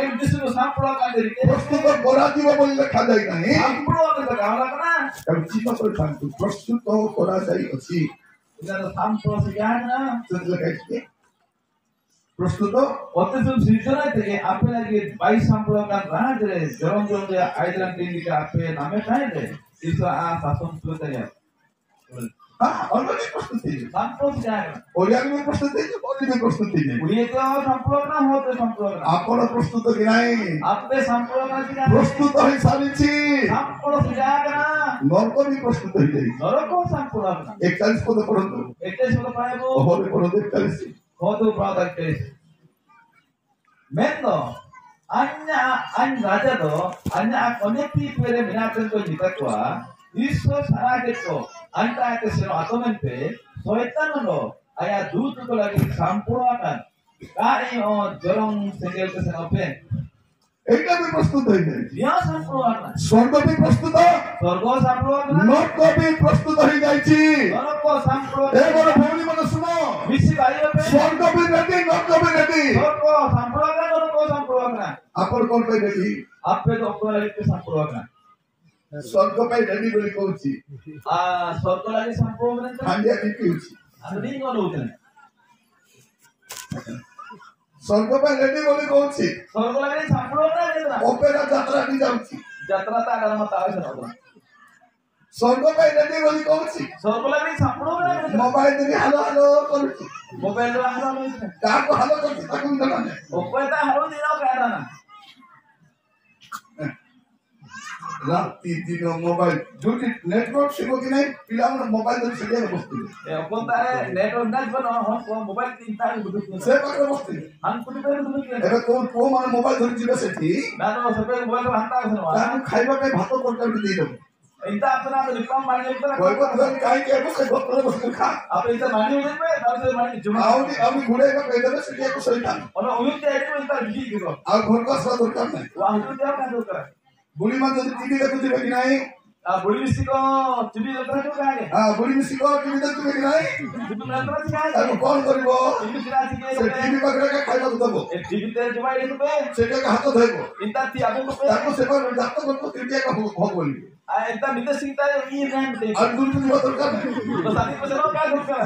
en bisundo sampro kana derike ପ୍ରସ୍ତୁତ କରାଯିବ ବୋଲି ଲେଖାଯାଇ ନାହିଁ sampro ke to kaula kana ତାକୁ ଚିନ୍ତା କରିଥାନ୍ତୁ ପ୍ରସ୍ତୁତ କରାଯାଇଅଛି ina to sampro sigana ସେଠି ଲେଖାଯାଇଛି ପ୍ରସ୍ତୁତ ote sun sijona tege ape lagi 22 sampro kan rana de jorom jorom de aidran tindika ape name kai de iso a sason tu ya already ପ୍ରସ୍ତୁତ ହେଇଯିବ sampro sigana ଓଡ଼ିଆରେ ବି ପ୍ରସ୍ତୁତ ହେଇଯିବ ବଲି ବି ପ୍ରସ୍ତୁତ ହେଇଯିବ uye to sampro na hote sampro na ଆପଣ ପ୍ରସ୍ତୁତ କି ନାହିଁ ape sampro na sigana ପ୍ରସ୍ତୁତ ହେଇସାରିଛି sampro sigana ନର୍କ ବି ପ୍ରସ୍ତୁତ ହେଇଯାଇଛି noroko sampro na 41 ପଦ ପଢନ୍ତୁ ete soto paebu ଅହରେ ପଢନ୍ତୁ 41 hotu product test mendo An raja do, anya konekti pere minakan ko jitatwa, Iswa sarage ko, anta ke sino atomente, soetan lo, aya dut ko lagi sampurakan. Kai o jorong single ke sino pen. এটা भी प्रस्तुत হয়ে যায় Dia sampurakan. স্বর্গ भी প্রস্তুত Sorgo sampurakan. নরক भी প্রস্তুত হয়ে যাইছি Sorgo sampurakan. এবারে ভৌনি মানে শুনো Misi bayi pe. স্বর্গ भी রেডি নরক भी ready Sorgo sampurakan, sorgo sampurakan. আপন কোন পাই ready Ape do ko lagi ke sampurakan. স্বর্গ পাই রেডি বলি কইছি Sorgo lagi sampurakan. খান্ডিয়া কি হচ্ছে Anu ni ngono uten. স্বর্গ পাই রেডি বলি কইছি Sorgo lagi sampurakan gitu. Opera যাত্রা কি যাচ্ছি Jatra ta agama tahu sana. স্বর্গ পাই রেডি বলি কইছি Sorgo lagi sampurakan gitu. Mobile দিয়ে হ্যালো হ্যালো করছি Mobile do ano lo itu. কাকো হ্যালো করছি তাকে জানা নেই Opo ta haru di na ka na. রাত্রি দিন মোবাইল যদি নেটওয়ার্ক ছিল কি নাই পিলাম মোবাইল ধরে সেটা বসতে Opo ta network na ba no ho mobile tin ta budu. সে পাখে বসতে An kudu pe budu ke. এবার তোর পুଅ মানে মোবাইল ধরে ଯିବେ ସେଠି Na no sabe mobile do hanta ka na. ତାକୁ ଖାଇବା ପାଇଁ ଭାତ ତରକାରୀ ଦେଇଦେବୁ Inta apna to reclam mani utara. କହିବ ତୁ କାହିଁକି ଏବେ ସେ ଗପରେ ବସିକି ଖା Apa inta mani utara pe ta se mani juma. ଆହୁରି ଘୋଡ଼େଇବା କହିଦେବେ ସେଠି ଏକ ଶୋଇଥା Ono uyut te itu inta biji gitu. ଆଉ ଘରକୁ ଆସିବା ଦରକାର ନାହିଁ Wa hutu dia ka do ka. ବୁଢ଼ୀମାନେ ଯଦି ଟିଭି ଦେଖୁଥିବେ କି ନାହିଁ Buli misi ko tibi do ka do ka ge. ବୁଢ଼ୀ ମିଶିକ ଟିଭି ଦେଖୁଥିବେ କି ନାହିଁ Tibi na to ka ତାକୁ ge. କଣ କରିବ Tibi sira si ସେ ke. ଟିଭି ପାଖରେ ଏକା ଖାଇବାକୁ ଦବ Tibi te juma itu pe. ସେଠି ହାତ ଧୋଇବ Inta ti abu ko pe. ତାକୁ ସେମାନେ ଜାତ କରିବ ତିନି ଏକା ଭୋଗ ବୋଲିବେ Inta mita singta i ran te. ଆଉ ଦୂରକୁ ଯିବା ଦରକାର ନାହିଁ To sati ko se no ka do ka.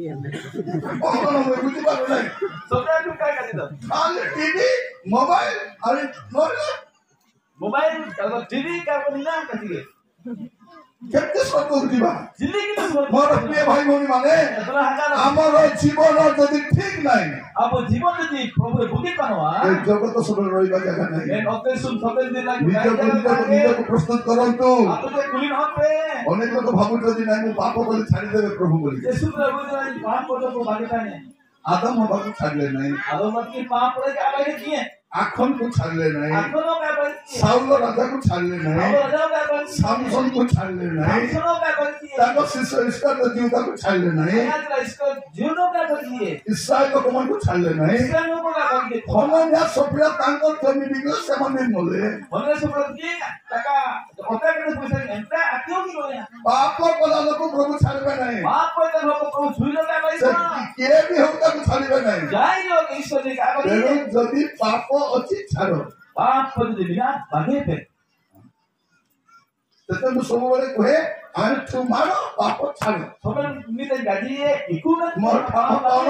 କଣ ହୁଏ ବୁଝିପାରୁ ନାହିଁ Sobra tu ka ka dito. ଖାଲି ଟିଭି ମୋବାଇଲ ଆଉ ନହେଲେ Mobile kalau TV kalau ni na ka sige. କେତେ ସ୍ୱର୍ଗକୁ ଯିବା Jili kita semua. ମୋର ପ୍ରିୟ ଭାଇ ଭଉଣୀ ମାନେ Setelah hakana. ଆମର ଜୀବନ ଯଦି ଠିକ ନାହିଁ Apa jibon jadi problem bukit panwa. ଏ ଜଗତ ସବୁବେଳେ ରହିବା ଜାଗା ନାହିଁ En otte sun soten din lagi. ନିଜକୁ ପ୍ରସ୍ତୁତ କରନ୍ତୁ Aku te kulin hope. ଅନେକ ଲୋକ ଭାବୁଛନ୍ତି ନାଇଁ ମୁଁ ପାପ କଲେ ଛାଡ଼ିଦେବେ ପ୍ରଭୁ ବୋଲି Yesus Prabhu jadi paap kodo ko bagitane. Adam ହବାକୁ ଛାଡ଼ିଲେ ନାହିଁ Ado mat ki paap kore ka bagi kiye. ଆଖନକୁ ଛାଡ଼ିଲେ ନାହିଁ Aku no ka bagi kiye. Saul ରାଜାକୁ ଛାଡ଼ିଲେ ନାହିଁ Aku no ka bagi kiye. ସାମସନକୁ ଛାଡ଼ିଲେ ନାହିଁ Aku no ka bagi kiye. ତାଙ୍କ ଶିଷ୍ୟ ଇସ୍ରାଏଲ ଜିଉତାକୁ ଛାଡ଼ିଲେ ନାହିଁ Ayat isko juno ka bagi kiye. Israel ଲୋକମାନଙ୍କୁ ଛାଡ଼ିଲେ ନାହିଁ Islam no ka bagi kiye. ହନନ୍ୟା Safia ତାଙ୍କ ଜମି ବିକିଲେ ସେମାନେ ମଲେ Mana seperti taka hotel kita bisa enta akio ki goya. ପାପ କଲା ଲୋକ ପ୍ରଭୁ ଛାଡ଼ିବେ ନାହିଁ Paap ko tan hoko ko juno ka bagi ସେ kiye. କିଏ ବି ହଉ ତାକୁ ଛାଡ଼ିବେ ନାହିଁ Jai lo Islam ni ka bagi ତେଣୁ kiye. ଯଦି ପାପ ଅଛି ଛାଡ଼ Paap ko jadi bina bagi pe. ସେଥିପାଇଁ ମୁଁ ସବୁବେଳେ କୁହେ ଆଣ୍ଠୁ ମାର ପାପ ଛାଡ଼ Sobat minta gaji ikunan ମୋର ପାପ କଣ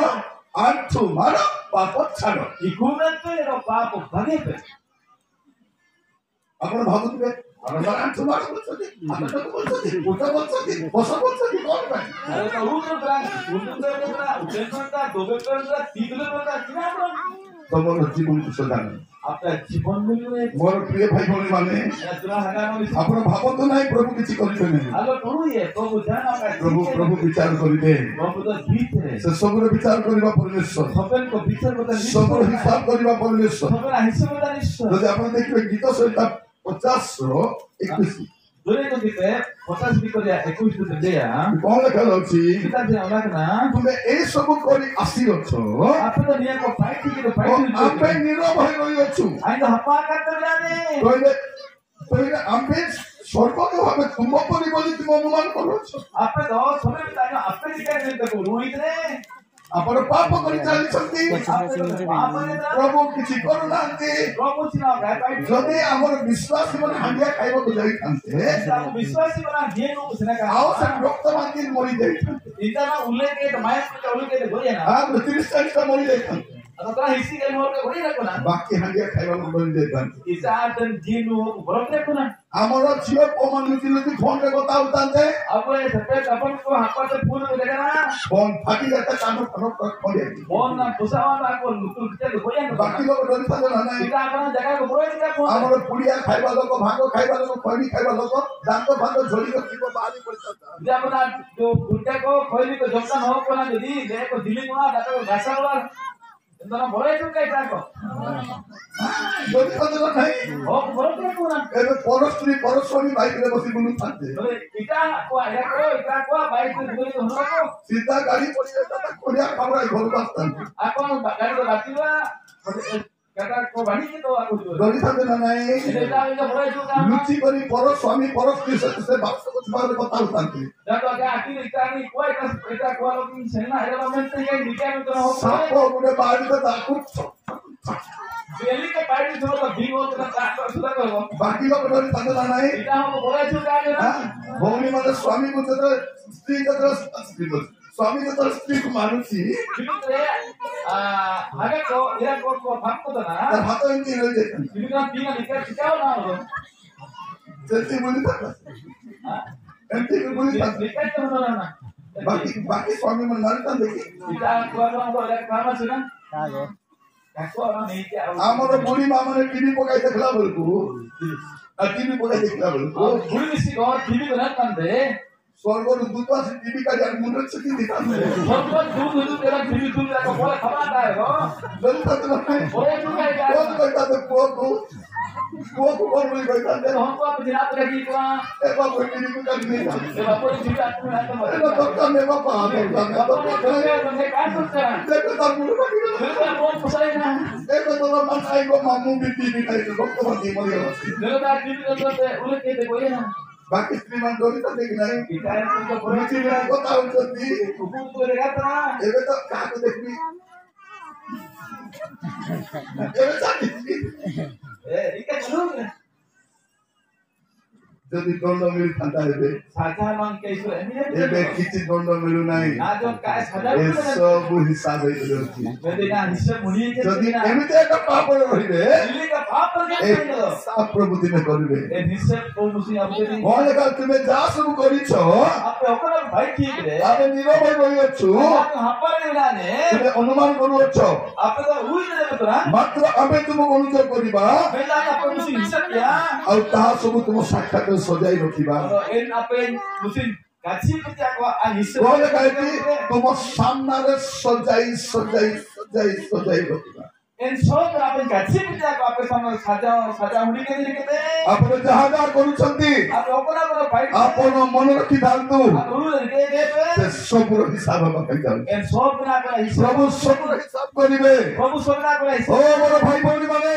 ଆଣ୍ଠୁ ମାର ପାପ ଛାଡ଼ ikunan pe ro paap bagi pe. ଆପଣ ଭାବୁଥିବେ ଆପଣ ଆଣ୍ଠୁ ମାର କରୁଛନ୍ତି ଆପଣ ତାକୁ କରୁଛନ୍ତି ଉଠ କରୁଛନ୍ତି ବସ କରୁଛନ୍ତି କଣ ପାଇଁ Ada tahu tu terang, untung terang, ujian terang, dobel terang, tidur terang, kenapa? ତମର ଜୀବନକୁ ସୁଧାର Apa jibon dulu ni? ମୋର ପ୍ରିୟ ଭାଇ ଭଉଣୀ ମାନେ Ya terang hangat ni. ଆପଣ ଭାବନ୍ତୁ ନାହିଁ ପ୍ରଭୁ କିଛି କରିବେ ନାହିଁ Kalau dulu ya, kau jangan apa? ପ୍ରଭୁ ବିଚାର କରିବେ Kau betul bicara. ସେ ସବୁର ବିଚାର କରିବା ପରମେଶ୍ୱର Sobat kau bicara betul ni. ସବୁର ହିସାବ କରିବା ପରମେଶ୍ୱର Sobat ahisi betul ni. ଯଦି ଆପଣ ଦେଖିବେ ଗୀତ ସହିତ 50 Dulu itu kita, potas bikor ya, ekor itu dia. କଣ ଲେଖା ଯାଉଛି Kita jangan orang kena. ତୁମେ ଏସବୁ କରି ଆସିଅଛ Apa tu dia kau fight kita ଓ fight ଆମେ itu. ନୀରବ ହୋଇ ରହିଅଛୁ Ayo apa kata dia ni? କହିଲେ ଆମେ ସ୍ୱର୍ଗତ ଭାବେ ତୁମ ପରି ବୋଲି ତୁମ ଅନୁମାନ କରୁଅଛ Apa tu? Sobat tanya apa dia ni tu ruit ni? ଆପଣ ପାପ କରି ଚାଲିଛନ୍ତି Apa ni? ପ୍ରଭୁ କିଛି କରୁନାହାନ୍ତି Kamu sih nak fight? ଯଦି ଆମର ବିଶ୍ୱାସୀ ମାନେ ହାଣ୍ଡିଆ ଖାଇବାକୁ ଯାଇଥାନ୍ତେ Aku বিশ্বাসী বলা দিয়ে নো সেনাকা ଆଉ ସେ ରକ୍ତ ବାନ୍ତି ମରି ଯାଇଥାନ୍ତେ ইতানা উল্লেখ এটা মায়ের থেকে উল্লেখ এটা গড়িয়া না ଆଉ 30-40ଟା ମରି ଯାଇଥାନ୍ତେ আর তোরা হিসি কে মোর গড়িয়া রাখো না ବାକି ହାଣ୍ଡିଆ ଖାଇବାକୁ ମରି ଯାଇଥାନ୍ତେ ইসা দেন জিনু বরফ রাখো না ଆମର ଝିଅ ପୁଅମାନେ ଲୁଚି ଲୁଚି ଫୋନରେ କଥା ହଉଥାନ୍ତେ अब ये सफेद अपन को हाथ पे फूल को देखा ना ଫୋନ ଫାଟି ଯାଇଥାଏ କାନ ଫାନ ଖଣ୍ଡିଆ फोन ना पुसावा ना को लुटुल के गड़िया ना ବାକି ଲୋକ ଡରିଥାନ୍ତେ ନା ନାହିଁ इता अपन जगह को बरोई का फोन ଆମର ପୁଡ଼ିଆ ଖାଇବା ଲୋକ ଭାଙ୍ଗ ଖାଇବା ଲୋକ ଖଇନି ଖାଇବା ଲୋକ ଦାନ୍ତ ଫାନ୍ତ ଝଡ଼ିକ ଥିବ ବାହାରି ପଡ଼ିଥାନ୍ତା जे अपना जो गुड्डा को खोली को जमता न हो को ना यदि ले को दिल्ली को ना दाता को गासा वाला Entah boleh juga itu aku. যদি কথা নাই Oh, boleh juga kurang. এবার পরস্ত্রী পরস্বামী বাইকে বসে গুলো থাকবে Boleh kita baik itu boleh itu aku. সিধা গাড়ি পড়িয়ে তাতা কোরিয়া খাবার ঘর বাস্তান Aku gagal ke batu lah. Kata kau bani itu aku juga. দড়ি থাকবে না নাই Ini tahu itu boleh juga. লুচি করি পরস্বামী পরস্ত্রীর সাথে সে বাক্স করতে পারবে কথা থাকবে Dan kalau ada hati kita ni kuat kita kuat lagi sana ada momen yang kita itu সাপ গুলো বাড়িতে তাকুত Jadi ke baik itu kalau bingung kita tak sudah kalau. বাকি লোক দড়ি থাকবে না নাই Kita mau boleh juga kan. ভৌনি মানে স্বামী বলতে স্ত্রী কথা স্ত্রী বলছে স্বামী কথা স্ত্রী মানুষই Agak kau dia kau fakta tu na. তার হাতে এমনি রয়ে যেতেন Ini kan tinggal dekat kita orang. সেটি বলি থাকবে এমনি বলি থাকবে Dekat tu orang na. বাকি বাকি স্বামী মানে মারতাম দেখি Kita keluar orang tu ada kamar sini. Aku orang ni dia. আমার বুড়ি মা মানে টিভি পকাই দেখলা বলবো আর টিভি পকাই দেখলা বলবো Oh, bulu mesti kau TV tu nak kan deh. স্বর্গর দুটো আছে টিভি কাজ আর মনে হচ্ছে কি দিতাম Kau dulu dia TV tu nak boleh khabar dah yo. দড়ি থাকবে না Boleh juga kan. কোন কইতাতে পোকু পোকু কোন বলি কইতাতে Dan orang tu apa jenak tu lagi tu ah. এবা বই টিভি কো কাজ নেই Sebab pun juga tu nak tu. এবা দরকার নেই বাবা দেখো তার মুড়ে বাকি দেখো তোমার মাথায় গো মামু টিভি খাই বর্তমান দিয়ে মরে গেছে বাকি শ্রীমান দড়িটা দেখি নাই রুচি নাই কথা হচ্ছে এবে তো কাকে দেখবি এবে চাকরি যদি দণ্ড মিলি ঠান্ডা হবে এবে কিছু দণ্ড মিলু নাই এসবু হিসাব হয়ে যদি এমনিতে একটা পাপ রহিবে সাপ প্রভু দিনে করিবে মনে কর তুমি যা শুরু করিছ আমি নীরবে রহিছু তুমি অনুমান করুছ মাত্র আমি তুমি অনুযোগ করিবা ଆଉ ତାହା ସବୁ ତୁମ ସାକ୍ଷାତ ସଜାଇ ରଖିବା କହିଲେ କାହିଁକି ତୁମ ସାମ୍ନାରେ ସଜାଇ ସଜାଇ ସଜାଇ ସଜାଇ ରଖିବା ଆପଣ ଯାହା ଯାହା କରୁଛନ୍ତି ଆପଣ ମନେ ରଖିଥାନ୍ତୁ ସେ ସବୁର ହିସାବ ହେବା ପାଇଁ ଯାଉଛି ପ୍ରଭୁ ସବୁର ହିସାବ କରିବେ ଓ ମୋର ଭାଇ ଭଉଣୀ ମାନେ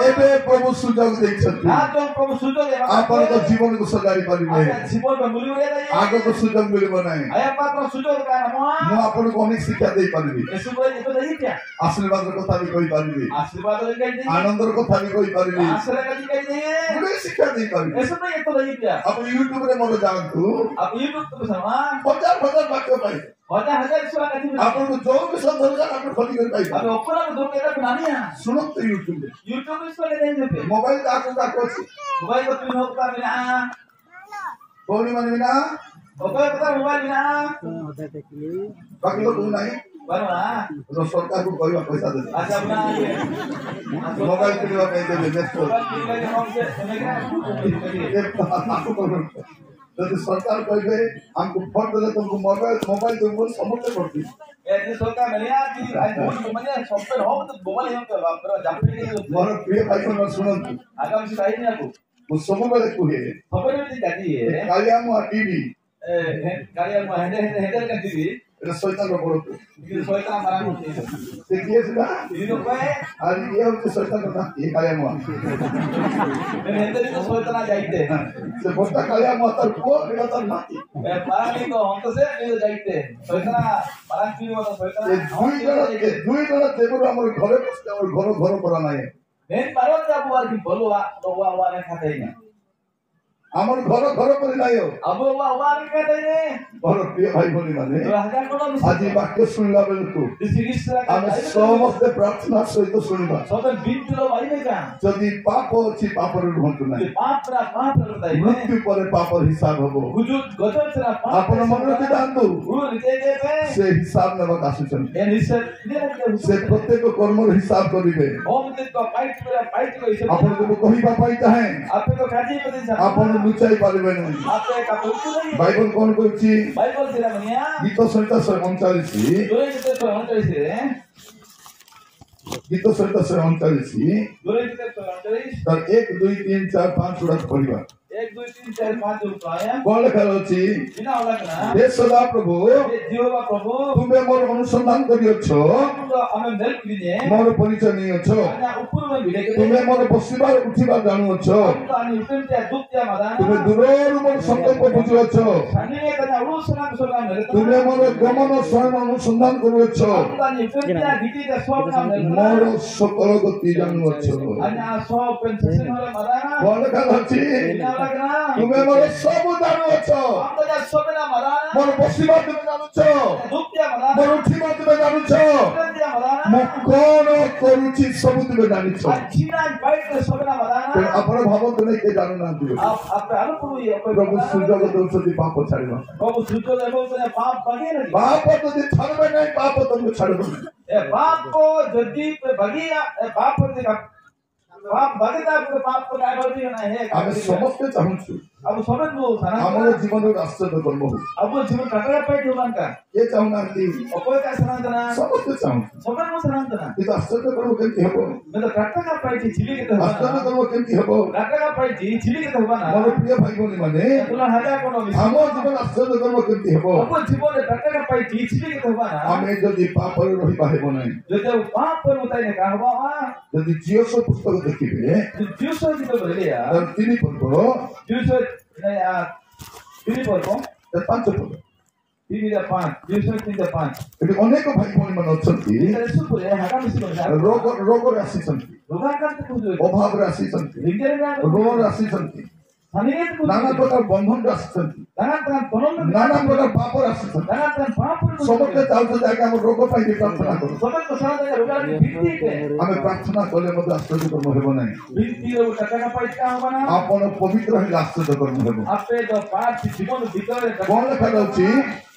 ଏବେ ପ୍ରଭୁ ସୁଯୋଗ ଦେଇଛନ୍ତି ଆପଣଙ୍କ ଜୀବନକୁ ସଜାଡ଼ି ପାରିବେ ଆଗକୁ ସୁଯୋଗ ମିଳିବ ନାହିଁ ମୁଁ ଆପଣଙ୍କୁ ଅନେକ ଶିକ୍ଷା ଦେଇପାରିବି ଆଶୀର୍ବାଦର କଥା ବି କହିପାରିବି ଆନନ୍ଦର କଥା ବି କହିପାରିବି ଶିକ୍ଷା ଦେଇପାରିବି ଆପଣ ୟୁଟ୍ୟୁବରେ ମୋର ଯାଆନ୍ତୁ ହଜାର ହଜାର ବାକ୍ୟ ପାଇବେ ଆପଣଙ୍କୁ ଯୋଉ ବିଷୟ ଦରକାର ଆପଣ ଖୋଜି କରି ପାଇବେ ଶୁଣନ୍ତୁ ୟୁଟ୍ୟୁବରେ ମୋବାଇଲ କାହାକୁ କାହାକୁ ଅଛି ଭଉଣୀ ମାନେ ବିନା ବାକି ଲୋକ ନାହିଁ ସରକାରକୁ କହିବା ପଇସା ଦେବେ ମୋବାଇଲ କିଣିବା ପାଇଁ ଦେବେ ଯଦି ସରକାର କହିବେ ଆମକୁ ଭୋଟ ଦେଲେ ତୁମକୁ ମୋବାଇଲ ଦେବୁ ସମସ୍ତେ କରିବେ ମୋର ପ୍ରିୟ ଭାଇ ମାନେ ଶୁଣନ୍ତୁ ମୁଁ ସବୁବେଳେ କୁହେ କାଳିଆ ମୁଁ ଟିଭି এটা শয়তানের বড় সে কি আছে না আর ইয়ে হচ্ছে শয়তানের নাতি কালিয়া মুয়া সে বস্তা কালিয়া মুয়া তার পুয়ো এটা তার নাতি দুই জনা দেবর আমার ঘরে বসতে আমার ঘর ঘর করা নাই আমার ঘর ঘর করে নাই বড় প্রিয় ভাই বোন মানে আজি বাক্য শুনলা বেলকু আমি সমস্তে প্রার্থনা সহিত শুনবা যদি পাপ ଅଛି ପାପର ରୁହନ୍ତୁ ନାହିଁ ମୃତ୍ୟୁ ପରେ ପାପର ହିସାବ ହବ ଆପଣ ମନେ ରଖିଥାନ୍ତୁ ସେ ହିସାବ ନେବାକୁ ଆସୁଛନ୍ତି ସେ ପ୍ରତ୍ୟେକ କର୍ମର ହିସାବ କରିବେ ଆପଣଙ୍କୁ କହିବା ପାଇଁ ଚାହେଁ ଆପଣ ଲୁଚାଇ ପାରିବେ ନାହିଁ ବାଇବଲ କଣ କହୁଛି ଗୀତ ସଂହିତା 139 गीत सहित 39 तर 1 2 3 4 5 उड़ा पढ़िबा 1 2 3 4 5 उपाय कोन लेखा अछि बिना उलगना हे सदा प्रभु हे जीवा प्रभु तुमे मोर अनुसंधान करियछो हमें हेल्प दिने मोर परिचय नियछो अन्य ऊपर में भिड़े के तुमे मोर बसिबार उठिबार जानुछो अन्य उठते दुत्या मदान तुमे दूरରୁ मोर संकल्प बुझियछो सानिने कना उलसना सोगा मेरे तुमे मोर गमन स्वयं अनुसंधान करियछो अन्य उठते गीति का सब नाम मोर सकल गति जानुछो अन्य सब पेंशन होले मदान कोन लेखा अछि तुमे मोर सब जानुछो हम तो सब ना मदान मोर बसिबार तुमे जानुछो दुत्या मदान मोर उठिबार तुमे जानुछो दुत्या मदान मु कोन करूछि सब तुमे जानिछो अच्छीना बाइट के सब ना मदान आपण भावत नै के जानु ना दियो आप अनुपुर ये प्रभु सुजग दौसति पाप छाड़िबा प्रभु सुजग देबो पाप बगे नहीं पाप जदि छाड़बे नै पाप तुमको छाड़बे ए बाप को जदि बगिया बाप को बाप बगता को पाप को काय होती ना है आमे समस्त चाहूछु अब सबन वो सारा हमर जीवन आश्चर्य कर्म हो अब वो जीवन कटरा पैठ होमान का ये चाहुना कि कोई का सनातना समस्त चाहूछु सबन वो सनातना ये आश्चर्य कर्म केमति हेबो मैं तो कटरा का पैठ छिली के तो आश्चर्य कर्म केमति हेबो कटरा का पैठ छिली के तो होबा ना मोर प्रिय भाई भनी माने तुला हजा कोनो हमर जीवन आश्चर्य कर्म केमति हेबो अब जीवन कटरा का पैठ छिली के तो होबा ना आमे जदि पाप रे रहि पाहेबो नै जो पाप पर उताई ने का होबा जदि जियोस पुस्तक देखिबे जुसो की तो बोलिया तर 3 पद जुसो नहीं 3 पद तर 5 पद 3 दा 5 जुसो 3 दा 5 एटी अनेक भाई भनी मन अछंती इतरे सुपुरे हाका मिसी बोला रोग रे आसीछंती रोगा कांत कुजो अभाव रे आसीछंती रिंगरे ना ऋण रे आसीछंती सनियत कुजो नाना प्रकार बंधन रे आसीछंती नाना प्रकार नाना प्रकार पाप रे आसीछंती नाना प्रकार पाप समस्त चालते जाके हम रोग पाई प्रार्थना करू सबन को सना दे रोगा भित्ति के हमें प्रार्थना कले मते आश्चर्य कर्म हेबो नै भित्ति रो टका का पैठ का होबा ना आपण पवित्र हेले आश्चर्य कर्म हेबो आपे तो पाप जीवन भीतर कोन लेखा जाउची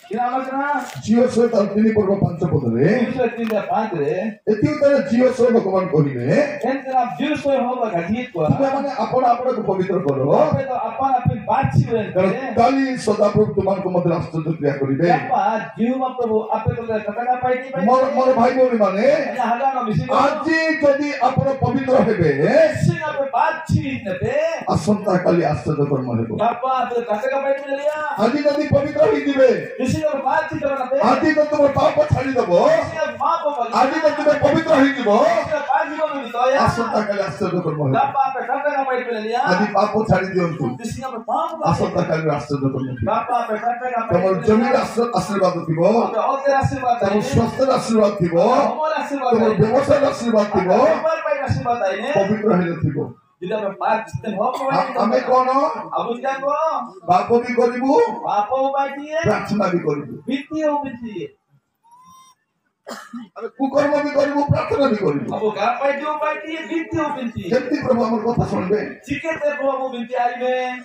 किना लगना जियो सहित 3 पर्व 5 पद रे जुसो 3 दा 5 रे एति उतरे जियो सहित भगवान कहिबे एंतरा जुसो होबा घाटित को तुमे माने आपण को पवित्र करो आपे तो अपन अपन बात छिबे कारण काली सदाप्रभु तुमको मध्य आश्चर्य क्रिया करिबे apa जीव प्रभु आपे तो कटका पाइटी पाइटी मोर मोर भाई बोली माने हजा न मिसी आज जदि आपण पवित्र हेबे सिंह आपे बात छिबे नते असंता काली आश्चर्य कर्म हेबो apa तो कटका पाइटी लिया आज जदि पवित्र होई दिबे किसी को बात छी करना पे आज तो तुम पाप छाड़ी देबो मां को आज तो तुम पवित्र होई दिबो बात जीवन में तो या असंता काली आश्चर्य कर्म हेबो apa पे कटका पाइटी लिया आज पाप छाड़ी दियंतु किसी को पाप असंता काली आश्चर्य कर्म हेबो apa पे कटका तमर जमीन आशीर्वाद थिबो और आशीर्वाद तमर स्वास्थ्य आशीर्वाद थिबो हमारा आशीर्वाद तमर व्यवसाय आशीर्वाद थिबो ऊपर पे आशीर्वाद आई ने पवित्र हेले थिबो जिदा में पाप सिस्टम हो हमें कोन अब क्या को पाप भी करिबु पाप हो बाटी है प्रार्थना भी करिबु बीती हो बीती अबे कुकर्म भी करिबु प्रार्थना भी करिबु अब का पाइटी हो बाटी है बीती हो बीती केमती प्रभु हमर कथा सुनबे चिके ते प्रभु बीती आई में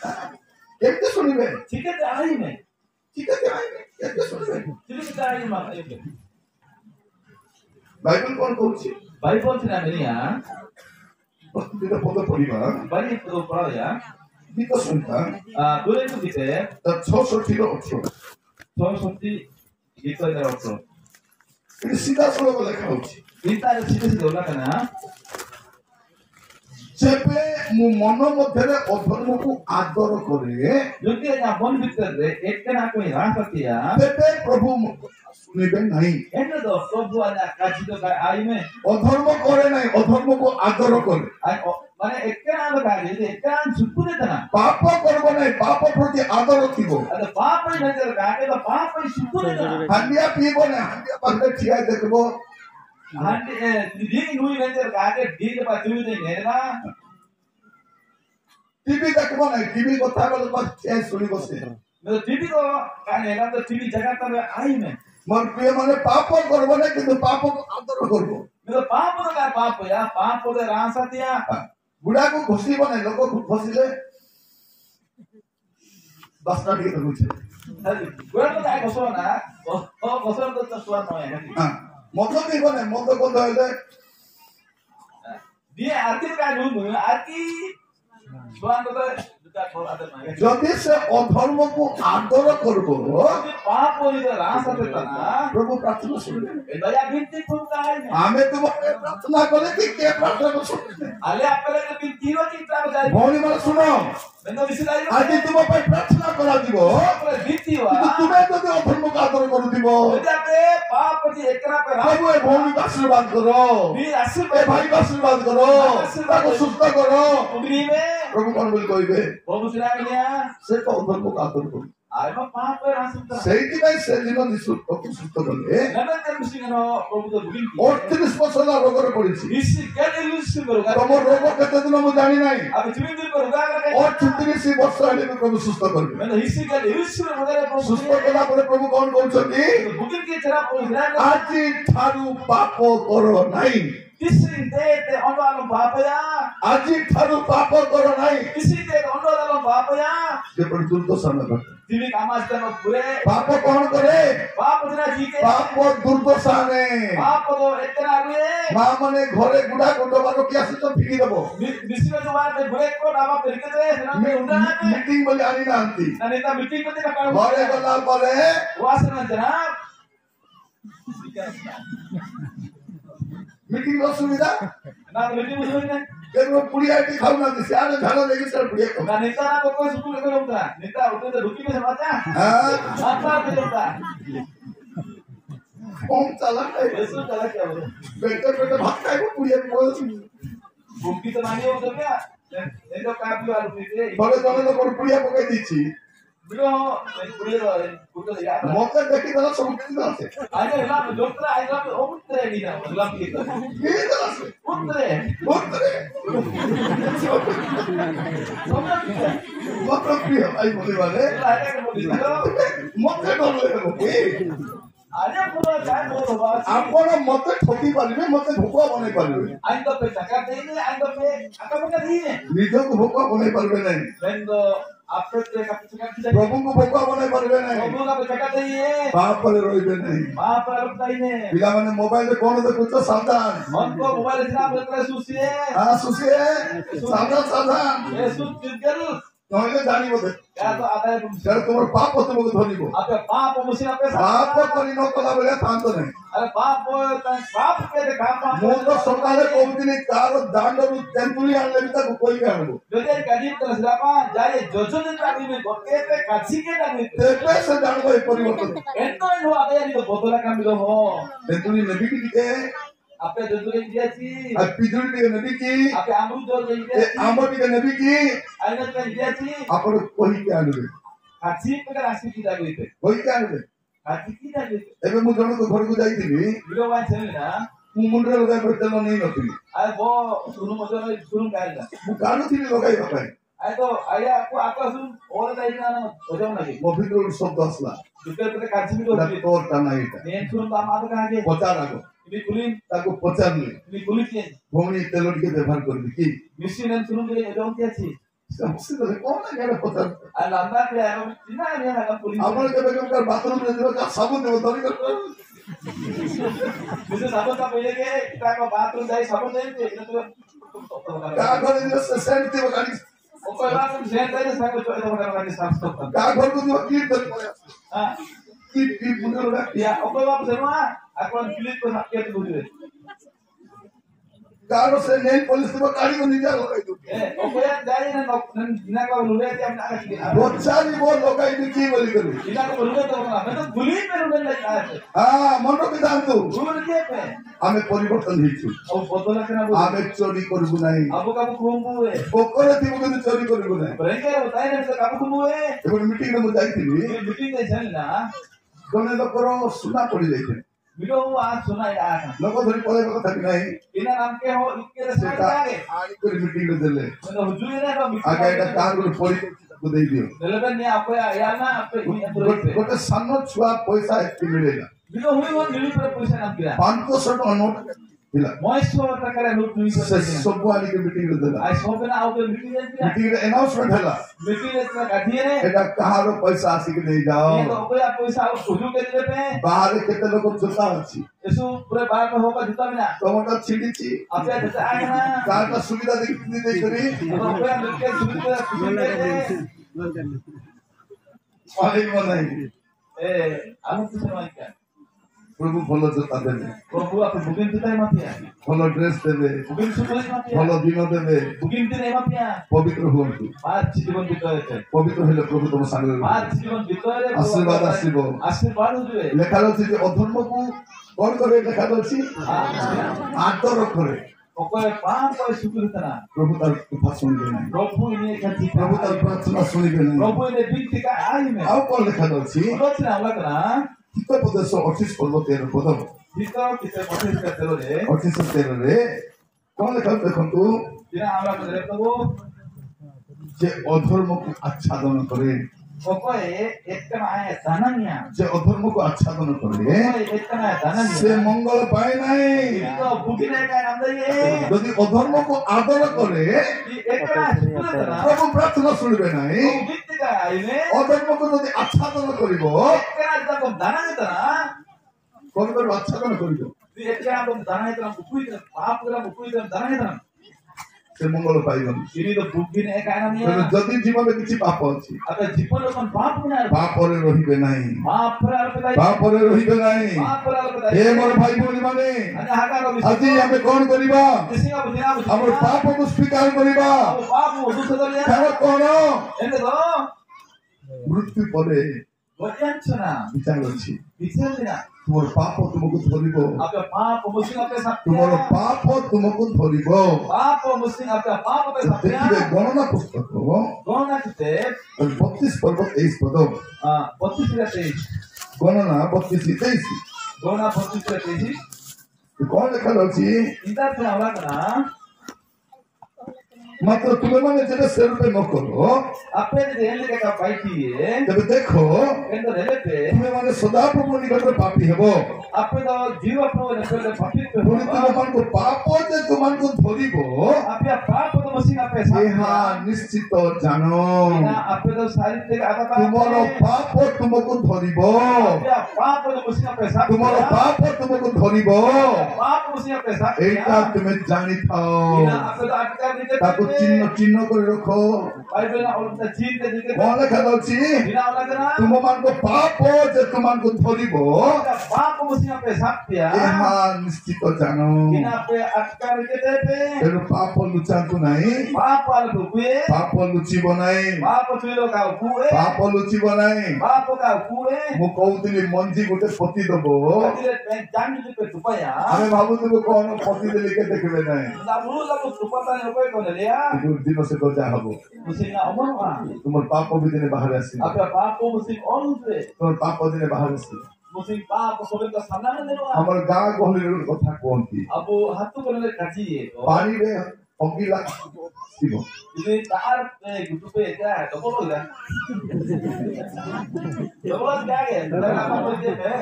केमती सुनिबे चिके ते आई में चिके ते आई में केमती सुनिबे चिके ते आई में बाइबल कोन कहूची बाइबल से ना मिलिया प्रतिदिन पद पढ़िबा बड़ी तो पढ़ा या गीत सुनता दूरे तो गीते त 66 रो 18 64 गीत रे ऑप्शन एटी सीधा सलग लेखा होची गीता रे सीधे सीधे होला कना जेबे मु मन मध्यरे अधर्म को आदर करे जोकि ना मन भीतर रे एक ना कोई रासतिया तेबे प्रभु सुनिबे नहीं एने तो प्रभु आना काजी तो आई में अधर्म करे नहीं अधर्म को आदर करे माने एक ना गाड़ी एक ना सुपुने तना पाप करबो नहीं पाप प्रति आदर थिबो अरे पाप ही नजर गाके तो पाप ही सुपुने तना हंडिया पीबो नहीं हंडिया पाखे ठिया देखबो हांडी दी नुई नजर गाके दी के पास दी दे नेना टीवी देखबो नहीं टीवी कथा बोले बस ए सुनी बसे मैं टीवी को काने ना तो टीवी जगह पर आई में मोर प्रिय माने पाप करबो नहीं किंतु पाप को आदर करबो मैं पाप का पाप या पाप दे रासतिया बुढ़ा को घुसी बने लोग को घुसीले बसना ठीक होचे बुढ़ा को काय घसो ना ओ घसो तो स्वाद न है हां मत भी बने मत को दले दिए आरती का नु आरती स्वाद तो যদি সে অধর্ম কো আদর করব প্রভু প্রার্থনা শুনবে আমি তোমাকে প্রার্থনা করে কি কে প্রার্থনা শুনবে ভৌণী মানে শুনো আজি তুম পাই প্রার্থনা করা দিব কিন্তু তুমি যদি অধর্ম কো আদর করু দিব প্রভু এ ভৌণী को आशीर्वाद करो ए भाई को आशीर्वाद करो ताको सुस्थ करो प्रभु कौन बोल कहबे से तो अधर्म को आदर करो ସେଇଥି ପାଇଁ ସେ ଦିନ ପ୍ରଭୁ ସୁସ୍ଥ କଲେ 38 ବର୍ଷ ହେଲା ରୋଗରେ ପଡିଛି ତମ ରୋଗ କେତେ ଦିନ ମୁଁ ଜାଣି ନାହିଁ 38 ବର୍ଷ ହେଲେ ବି ପ୍ରଭୁ ସୁସ୍ଥ କରିବେ ସୁସ୍ଥ କଲା ପରେ ପ୍ରଭୁ କଣ କହୁଛନ୍ତି ଆଜି ଠାରୁ ପାପ କର ନାହିଁ ଆଜି ଠାରୁ ପାପ କର ନାହିଁ ଯେପରି ଦୁର୍ଦଶା ନ ଘଟେ पाप कौन करे पाप दुर्दशा ने मां माने घरे गुडा कोटबार की आसी तो फिकी देबो मीटिंग बोली आनी नांती घरे गला परे मीटिंग रो सुविधा ना मीटिंग सुविधा केरो पुड़िया टी खाऊ ना से आने झाला लेके सर पुड़िया को ना नेता ना को स्कूल में होता नेता होते तो रुकी में समाचा हां आता पे होता कौन चला है ऐसा चला क्या बोले बेटा बेटा भाग खाए को पुड़िया बोल भूखी तो मानी हो तो क्या ये तो काफी वाला पुड़िया बड़े जने तो पुड़िया पकाई दीची बिलो पुड़िया पुड़िया यार मौका देखी तो सब किसी तरह से आज ना डॉक्टर आज ना उतरे नहीं ना गुलाम की तरह से उतरे मतलब प्रिय आई बोले वाले मत डरले अरे पूरा काय बोल बाबा आपण मत ठोकी पालिबे मत भोका बनै पालिबे आई तो पे टका देने आई तो पे आका पका दिने निजो को भोका बनै पालिबे नहीं बेंदो आपरे का प्रभु को भोका बनै पालिबे नहीं प्रभु का टका देइए बाप पर रोइबे नहीं बाप पर रुताइने पिला माने मोबाइल रे कोन देखु तो सावधान मन को मोबाइल से आप लेकर सुसिए हां सुसिए सावधान ये सुत गल नहले जानी बोले या तो आता है सर तुम्हारे पाप तुमको धोनीबो आपे पाप मुसी आपे पाप करी न कला बेले शांत नहीं अरे पाप के देखा पाप मो तो सकाले कहउतिनी कार दांडरू तेंतुली आनले भी ताको कोई भी आनबो जदे गाडी तलसलापा जाय जोजोने गाडी में गोटे पे काची के दानी तेपे से जानबो परिवर्तन एतो नो आदे नि तो बदला काम बिलो हो तेंतुली नबी की के आपे जंतुले दियाची अब पिजुली के नबी की आपे आमरू जो दिया आमरू के नबी की आइना के दियाची आपण कोही के आनबे काची पे राशि की दागइते कोही के आनबे काची की दागइते एबे मु जण को घर को जाईथिबी बिलो वान छले ना मु मुंडरे लगाय परतेल नहीं नथिबी आ बो सुनु मजो सुनु गाइला मु गानु थिबी लगाय बापाय आय तो आया को आका सुन और दाइना ना ओजो नाही मो भितर शब्द असला भितर पे काची भी तो टाना एटा नेन सुन बा माद का आगे पचा लागो इबी कुलिन ताको पचारले इबी कुलिके भौणी तेलोड के व्यवहार करबी की मिसिन सुनु के एजो के अछि समस्या तो कौन है गेला पचार आ लंबा के आरो चिना ने ना कुलिन हमर के बेगम का बाथरूम में देबो का साबुन देबो तरी कर मुझे साबुन का पहले के ताको बाथरूम जाई साबुन दे तो का घर में सेंट देबो गाड़ी ओकर बाद सेंट दे साको चोय देबो गाड़ी साफ करता का घर को देबो की कर हां की पुनर या ओकर बाद सेवा अपन क्लिक को के बुझे कारो से नेल पुलिस को गाड़ी को निजा लगाई दो ओकर जाई ना ना का लुले के हम ना की बोचारी वो लगाई दी की बोली करू इना को लुले तो ना मैं तो गुली पे लुले लगा है हां मनो के दान तो गुल के पे हमें परिवर्तन हिचु और बदला के ना हमें चोरी करबु नहीं अब का कोमबु है ओकर थी को चोरी करबु नहीं ब्रेक बताए ना का कोमबु है एबो मीटिंग में जाई थी मीटिंग में चल ना कोने तो करो सुना पड़ी जाई थी बिलो आज सुना यार लोग धरी पड़े को थक नहीं इना नाम के हो इनके से आगे आनी को मीटिंग में चले तो हुजूरी ने तो आगे का कार को पड़ी को दे दियो लेबे ने आपको यार ना आपे गोटे सानो छुआ पैसा एति मिलेगा बिलो हुई वो मिली पर पैसा ना किया 500 टका note Bila. Moisture takare nut nui Se sobu ani ke meeting ro dela. I sobe na auge meeting dia. Meeting re announcement hela. Meeting re gadhiye ne. Eta kaharo paisa asi ke nei jao. ये तो कोई पैसा खुजू के दिले पे. Bahare kete loko jota achi. Yesu पूरे बाहर में होगा जूता बिना. Tomata chhidichi. अब या जैसे आए ना. Kaata subida dekhi dei kari. तो कोई मिलके सुविधा सुविधा. Pahibo nahi. आलू किसे माइक क्या? प्रभु भलो जता देबे. प्रभु आप बुकिंग तो नहीं मातिया. भलो ड्रेस देबे. बुकिंग सुपर नहीं मातिया. भलो दिन देबे. बुकिंग तो नहीं मातिया. पवित्र हुअन्तु. आज जीवन बिताए थे. पवित्र हेले प्रभु तुम संगे. आज जीवन बिताए. आशीर्वाद आसीबो. आशीर्वाद होवे. लेखा अछि जे अधर्म को कोन करे लेखा अछि? आदर करे. ओके पान पर शुक्र तना. प्रभु तार कथा सुनिबे नाही. प्रभु इन्हें कहती. प्रभु तार प्रार्थना सुनिबे नाही. प्रभु इन्हें बिनती का आई में. आउ कोन लेखा अछि? रोचना लगना. Kita pada so 28 पद 13 पद. Kita kita proses ka tero re. 28 13 रे कोन लेखा देखंतु दिना हमरा को देखबो जे अधर्म को आच्छादन करे. ओके एकना आए धनन्या. जे अधर्म को आच्छादन करे. ओके एकना धनन्या. से मंगल पाए नाही. तो बुकिने का नाम दे. यदि अधर्म को आदर करे एकना सुनतना. प्रभु प्रार्थना सुनिबे नाही. बिनती का आई में. अधर्म को यदि आच्छादन करिवो एकना जब धनन्या कोन कर आच्छादन करिवो एकना तो धनन्या मुकुई पाप करा मुकुई धनन्या. से मंगल पाइबन. इनी तो बुकिने का नाम है. यदि जीवन में किछि पाप अछि अबे जीवन में पाप ना. पाप रे रहिबे नाही. पाप पर पाप रे रहिबे नाही. पाप पर हे मोर भाई भौणी माने अने हाका আজি আমি কোন করিবা किसिका बुझिना हमर पाप को स्वीकार करिबा. पाप वो दूसरा ले. কারণ কোন एंदे तो মৃত্যু পরে वचनचना বিচার ଅଛି. विचलना. তোমার পাপ তোমাকে ধরিব. आपका पाप मुस्लिम आपके साथ. তোমার পাপ তোমাকে ধরিব. पाप मुस्लिम आपका पाप आपके साथ. ଦେଖିবে গণনা পুস্তক गणना किते 32 পর্ব 23 পদ. 32 रे 23. গণনা 32 23. गणना 32 रे 23. কোন লেখা আছে? इंटर से आवा करना. মাত্র তুমি মানে যেটা সেরূপে ন করো आपे ने लेके का पाइती है. তবে দেখো एंदे रेले पे তুমি মানে সদা প্রভু নিকটে পাপী হেব. आपे तो जीव अपनो ने पहले पापित पे পুনি তোমাকে পাপ যে তোমাকে ধরিব आपे पाप तो मुस्लिम आपके साथ. ইহা নিশ্চিত জানো. ना आपे तो सारी ते आता था. তোমার পাপ তোমাকে ধরিব. आपका पाप तो मुस्लिम आपके साथ. তোমার পাপ তোমাকে ধরিব. पाप मुस्लिम आपके साथ. এইটা তুমি জানি থাও. ना आपे तो अटका नहीं তাকে চিহ্ন চিহ্ন করে রাখো. बाइबल ना और चीन के दिखे. কোন লেখা আছে? बिना वाला करना. তোমাকে পাপ যে তোমাকে ধরিব पाप मुस्लिम आपके साथ किया. ইহা নিশ্চিত জানো. बिना पे अटका नहीं देते. এর পাপ লুচান্তু নাই. पाप वाले को कुए. পাপ লুচিব নাই. पाप चुलो का कुए. পাপ লুচিব নাই. पाप का कुए. ମୁଁ କହୁଥିଲି ମଞ୍ଜି ଗୋଟେ ପୋତି ଦବ. कतिले जान दे पे तुपाया. ଆମେ ଭାବୁଥିଲୁ କଣ ପୋତି ଦେଲେ କେ ଦେଖିବେ ନାହିଁ. ना मुझे लगो तुपाता ने कोई कोने लिया. କିନ୍ତୁ ଦିନ ସେ ଗଜା ହବ. मुस्लिम ना अमर का. ତୁମର ପାପ ବି ଦିନେ ବାହାରେ ଆସିବ. आपका पाप को मुस्लिम और उसे. ତୁମର ପାପ ଦିନେ ବାହାରେ ଆସିବ. मुस्लिम पाप को सोबे का सामना नहीं देगा. ଆମର ଗାଁ ଗହଳିରେ ଗୋଟେ କଥା କୁହନ୍ତି अब वो हाथ तो करने काटी है. ପାଣିରେ ଅଗି ଲାଗିବ. इसे तार पे गुटू पे क्या है तो बोलो क्या तो बोलो क्या है तेरा नाम बोलते हैं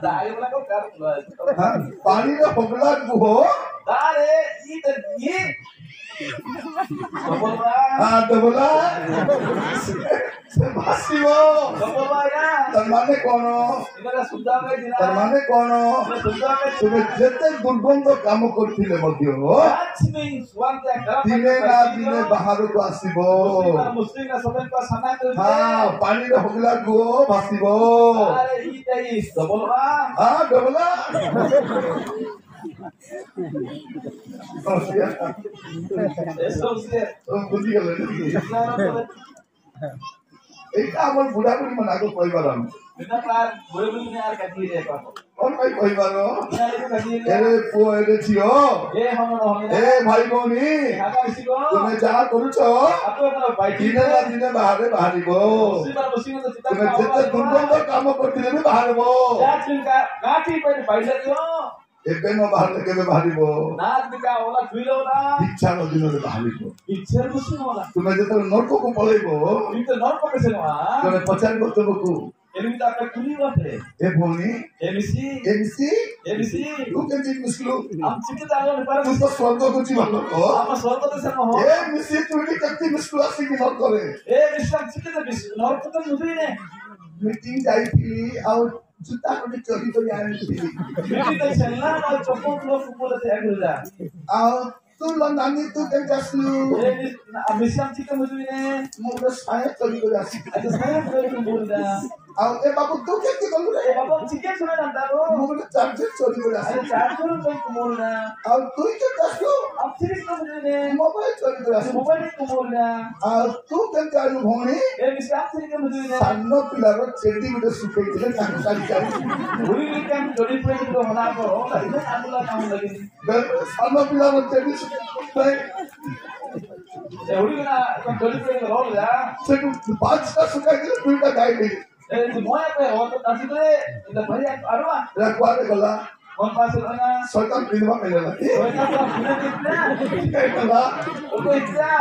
दाई वाला को कर ପାଣିରେ ହଗଲା କୁହ तारे ये तो बोला ଦେବଲା ସେ ଭାସିବ. तो बोला यार ତାର ମାନେ କଣ? इधर सुधा में दिला ତାର ମାନେ କଣ? सुधा में ତୁମେ ଯେତେ ଦୁର୍ଗନ୍ଧ କାମ କରିଥିଲେ ମଧ୍ୟ लक्ष्मी स्वांत का ଦିନେ ନା ଦିନେ ବାହାରକୁ ଆସିବ. मुस्लिम का समय का समय तो ହଁ ପାଣିରେ ହଗଲା କୁହ ଭାସିବ. अरे ये तो बोला ଦେବଲା ऐसा उसे ବୁଝିଗଲେ. এইটা আমার বুড়া বুড়ি মানে আগে কইবার আমি बिना कार बोले बोले ने यार कटी रे पापा কোন ভাই কইবার बिना ये कटी रे এরে পুଅ এরে ঝিও ये हम এ ভাই ভଉଣୀ आगा किसी को তুমি যাহা କରୁଛ आपको तो बाइक ଦିନେ ନା ଦିନେ ବାହାରେ ବାହାରିବ. मुस्लिम तो चिता ତୁମେ ଯେତେ ଦୁର୍ଗନ୍ଧ କାମ କରିଥିଲେ ବି ବାହାରିବ. जाचिन का काठी पे बाइक दियो ଏବେ ନ ବାହାରିଲେ କେବେ ବାହାରିବ? नाच का होला फील होला ଇଚ୍ଛାର ଦିନରେ ବାହାରିବ. इच्छा मुस्लिम होला ତୁମେ ଯେତେବେଳେ ନର୍କକୁ ପଳେଇବ इन तो नॉट पकड़ से वहां ତମେ ପଚାରିବ ତୁମକୁ Ini kita apa kuli wate? Eboni, Emisi, tu kan jadi mislu. am cikit alam ni para Tu तो स्वर्ग को जीवन लो. apa sorot tu sama ho? Emisi tu ni kati mislu asing di mana करे. Bisam cikit tu bis, nor tu kan mudi ne. Meeting जाई थी और जुता को चोरी तो यार थी. Mudi tu chelna और चप्पल लोग कुपोला से आगे जा. और तू लंदनी तू kan jaslu. Bisam cikit mudi ne. Muda saya चोरी को जासी. Ada saya tu kupola. और ए बाबू तू क्या बोल रहे. Bapa cikit sudah nanti tu. मुझे चार्जर चोरी को जासी. Ada charger tu kupola. और तू क्या jaslu. Am cikit tu mudi ne. Mobile चोरी को जासी. Mobile kupola. और तू kan चालू Bhongi. Bisam cikit mudi ne. सान्नो पिलारो चेटी में सुखे थे चांदी चाली. Uri ni kan jodi pun itu mana koro. Ini ambil kamu lagi. सान्नो पिलारो चेटी सुखे थे. Uri kan jodi pun itu roll ya. सेटू पांच का सुखे थे तू का गाइड नहीं. Semua apa? Waktu tadi tu kita banyak arwah. रखवारे गला. Kompasir mana? सोचम पिलवा में लगा. Soalnya kita punya kita. ये गला. Untuk kita.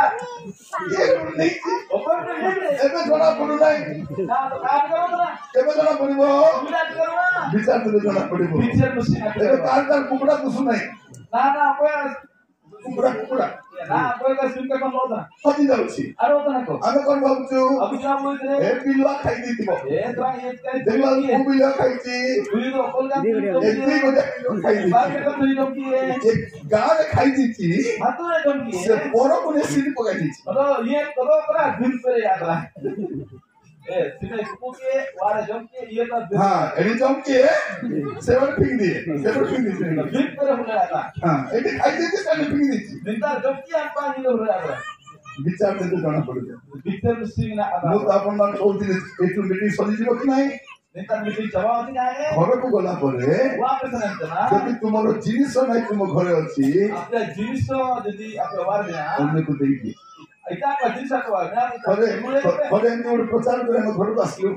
ये नहीं. Open tu ni. एबे जोड़ा पड़ू नहीं. Nah, tu kau kau mana? एबे जोड़ा पड़ू वो. Sudah kau mana? विचार तो जोड़ा पड़ू वो. Picture mesti nak. एबे कार कुकड़ा कुछ नहीं. Nah, apa ya? कुकड़ा. Nah, apa yang kau suka kau loda? कति जाऊ छी. Ada apa nak kau? आमे कोन भाबछु. Aku cuma mau itu. ए पिलवा खाई दी थी. Terang ini. देखला वो पिलवा खाई थी. Beli tu kau kan? एक भी बजे खाई दी. Bagai kau beli dong kiye. एक गांव में खाई दी थी. Satu ni dong kiye. से पोरो को ने सीधी पकाई दी थी. Kalau ye kalau pernah bin per ya lah. Sini kupu ke, wara jom ke, ye tak bin. हाँ एडी जम के सेवन पिंग दी. सेवन पिंग दी. Bin per boleh ada. हाँ एडी खाई दी थी सेवन पिंग दी थी. Minta jom ke apa ni boleh ada. विचार से तो जाना पड़ेगा. Bitter mesti nak मु ada. तो अपन मान को दिन एक मीटिंग सदी जीरो कि नहीं. Minta mesti jawab ni ada. घर को गला परे. Wah pesanan tu na. जब तुम्हारो जिनिस नहीं तुम घरे अच्छी. Apa jenis tu jadi apa warna? अन्य को देखिए. Kita apa jenis apa warna? घरे घरे हमने और प्रचार करे हम घर को आसियो.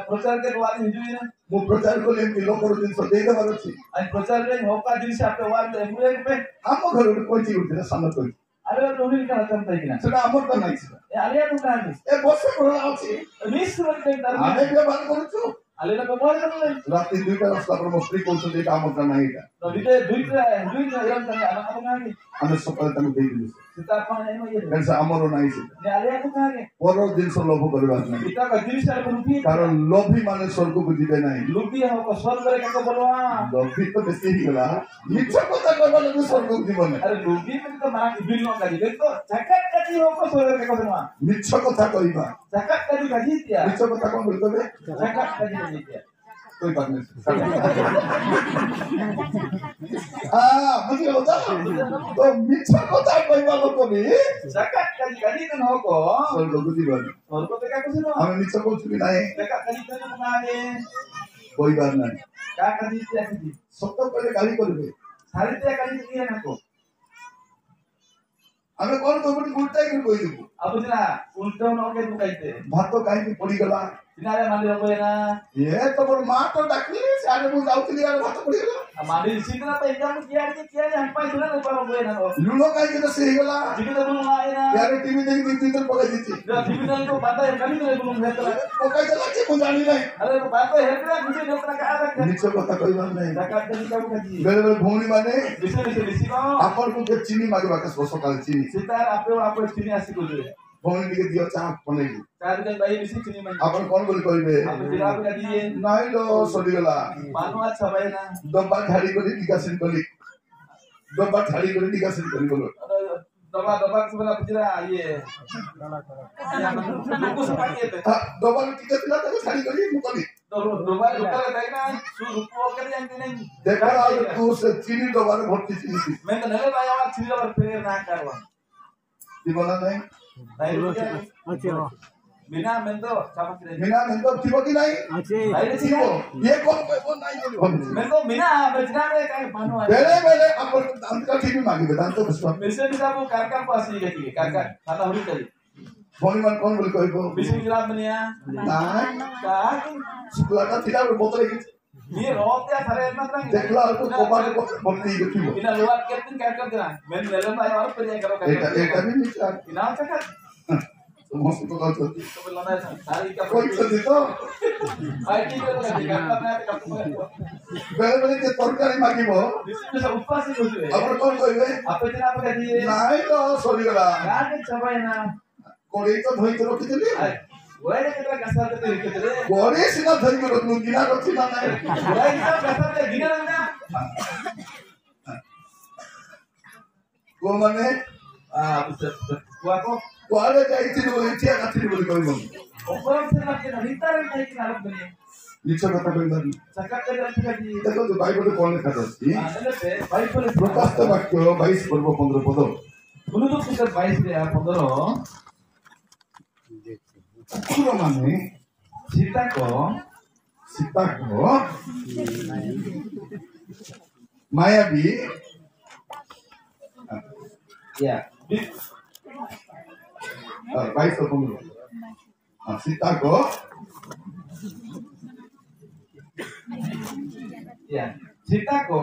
Procar ke warna hijau ni. मु प्रचार को लेके लोग और दिन सदे का बात थी. Ani procar ke hoka jenis apa warna? Mulai ke? हम घर को कोई चीज उठे ना सामने कोई. Ada tu ni kan akan tadi na. सेटा अमर का नहीं था. Alia tu kan ni. ए बस को आछी. Miss macam tadi. आने के बाद करू छु. Alia tu boleh kan? रात 2टा रास्ता पर मस्ती को तो देखा अमर का नहीं था. No, duit yang tanya anak apa lagi? हमें सकाल तक दे दी. Kita apa ni mau ye? कैसा अमर नहीं था. Ni alia tu kan? परो दिन से लोभ करबात नहीं. Kita ka jenis ada rupi. कारण लोभी माने स्वर्ग को जीवे नहीं. Rupi yang kau soal mereka kau boleh. लोभी तो बेसी ही गला. मिच्छा पता करबा लगे स्वर्ग को जीवन नहीं. Ada rupi itu kita mana ibil nak kaji. Betul. Zakat kaji kau soal mereka kau semua. मिच्छा कथा कहिबा. Zakat kaji kaji dia. मिच्छा कथा कोन बोलतबे. Zakat kaji kaji dia. कोई बात नहीं. हां मुझे होता. तो मिच्छा कथा कहिबा लोग भी Zakat kaji kaji kan kau. स्वर्ग को जीवन. Soal kau teka kau semua. हमें मिच्छा को चुकी नहीं. Zakat kaji kaji mana? कोई बात नहीं. Kak kaji dia kaji. सत्तर पहले गाली करबे. Hari dia kaji dia nak kau. हमें कौन तो बड़ी उल्टा ही कोई देखो. Apa sih lah? Untung nak ke bukan itu. भात तो काहे की पड़ी गला. Sini ada mandi apa ya na? ये तो बोल मां तो डाकली सारे मुंह जाउती यार भात पड़ी गला. Mandi di sini apa yang kian hampai sudah apa apa ya na kau. लूलो काहे की तो सही गला. Jadi kita belum lain na. यार टीवी देख दी तीन पकड़ दी थी. Dah TV na itu bata yang kali kita belum lihat lah. पकड़ चला के मुंह जानी नहीं. Ada itu bata yang kita mungkin dia pernah ke arah kan. मिच्छा कथा कोई बात नहीं. Zakat kaji kamu kaji. बेले बेले भूमि माने Bisa kau. आपन को के चीनी मागे बाकस बसो काल चीनी. Sitar apa sini asik dulu. भूमि के दियो चाप बनेगी. Cari kan bayi mesti sini mandi. आपन कौन बोल करिबे. Apa tidak apa kaji. नहीं लो सदी गला. Manu aja bayi na. डब्बा झाड़ी को निकासिन कली. डब्बा झाड़ी को निकासिन कली बोलो. Doba sebelah penjara ye. Luku sepakai itu. डब्बा में टिकट दिला तो झाड़ी कली मुकली. Doba kayak na. Suruh kerja yang ini. देखा तू से चीनी डब्बा में भर्ती चीनी थी. मैं तो नहीं लाया वाला चीज़ और फिर ना करवा दीवाना नहीं. नहीं बिना मैं तो चापा किरे मीना में तो थी कि नहीं. नहीं थी ये कौन नहीं बोली. मैं तो बिना बचना में कहीं पानो है बेले बेले अपन दांत का ठीक मांगी दांत तो बस. मिशन भी साहब कारकार पास ही गई कारकार खाता हुई करी भूमि मान कौन बोल कोई को. मिशन जिला बनिया ना का शुक्ला का थिला बोतल की. ये रोते सारे ना तरंग देखला को कोबार को भर्ती की थी. इना luar kertin कारकार देना मैं लेलन भाई और पर करो एटा भी विचार. इना चक्कर ସମସ୍ତେ ତ କହୁଛନ୍ତି Sobe lana sari ka କହିଛନ୍ତି ତ IT ko ka diga na ka ବେଳେ ବେଳେ ଯେ ତରକାରୀ ମାଗିବ Bismillah sa upasi ko juwe. ଆପଣ କଣ କହିବେ Apa tina apa ka diye? ନାଇଁ ତ ସରିଗଲା Gaade chabay na. କଡ଼େଇ ତ ଧୋଇକି ରଖିଥିଲି Wala kita kasar te ikete. କଡ଼େଇ ସିନା ଧୋଇକି ରଖିଲୁ ଗିନା ରଖି ନା ନାଇଁ Wala kita kasar te gina na. କୋଉମାନେ Wako କୁଆଡ଼େ ଯାଇଥିଲି ବୋଲି ଏଠିଆ କାଥିଲି ବୋଲି କହିବ operam se na kina hitare na kina alap bani. ମିଛ କଥା କହିବାନି Sakat ka dal ka diye. ଦେଖନ୍ତୁ ବାଇବଲରେ କଣ ଲେଖାଯାଇଛି Nele pe Bible ପ୍ରକାଶ ବାକ୍ୟ 22 ପର୍ବ 15 ପଦ Dulu kita 22 ya 15 କୁକୁରମାନେ Sita ko ସୀତାଙ୍କ ମାୟାବୀ ya 22 15 ସୀତାଙ୍କ ya Sita ko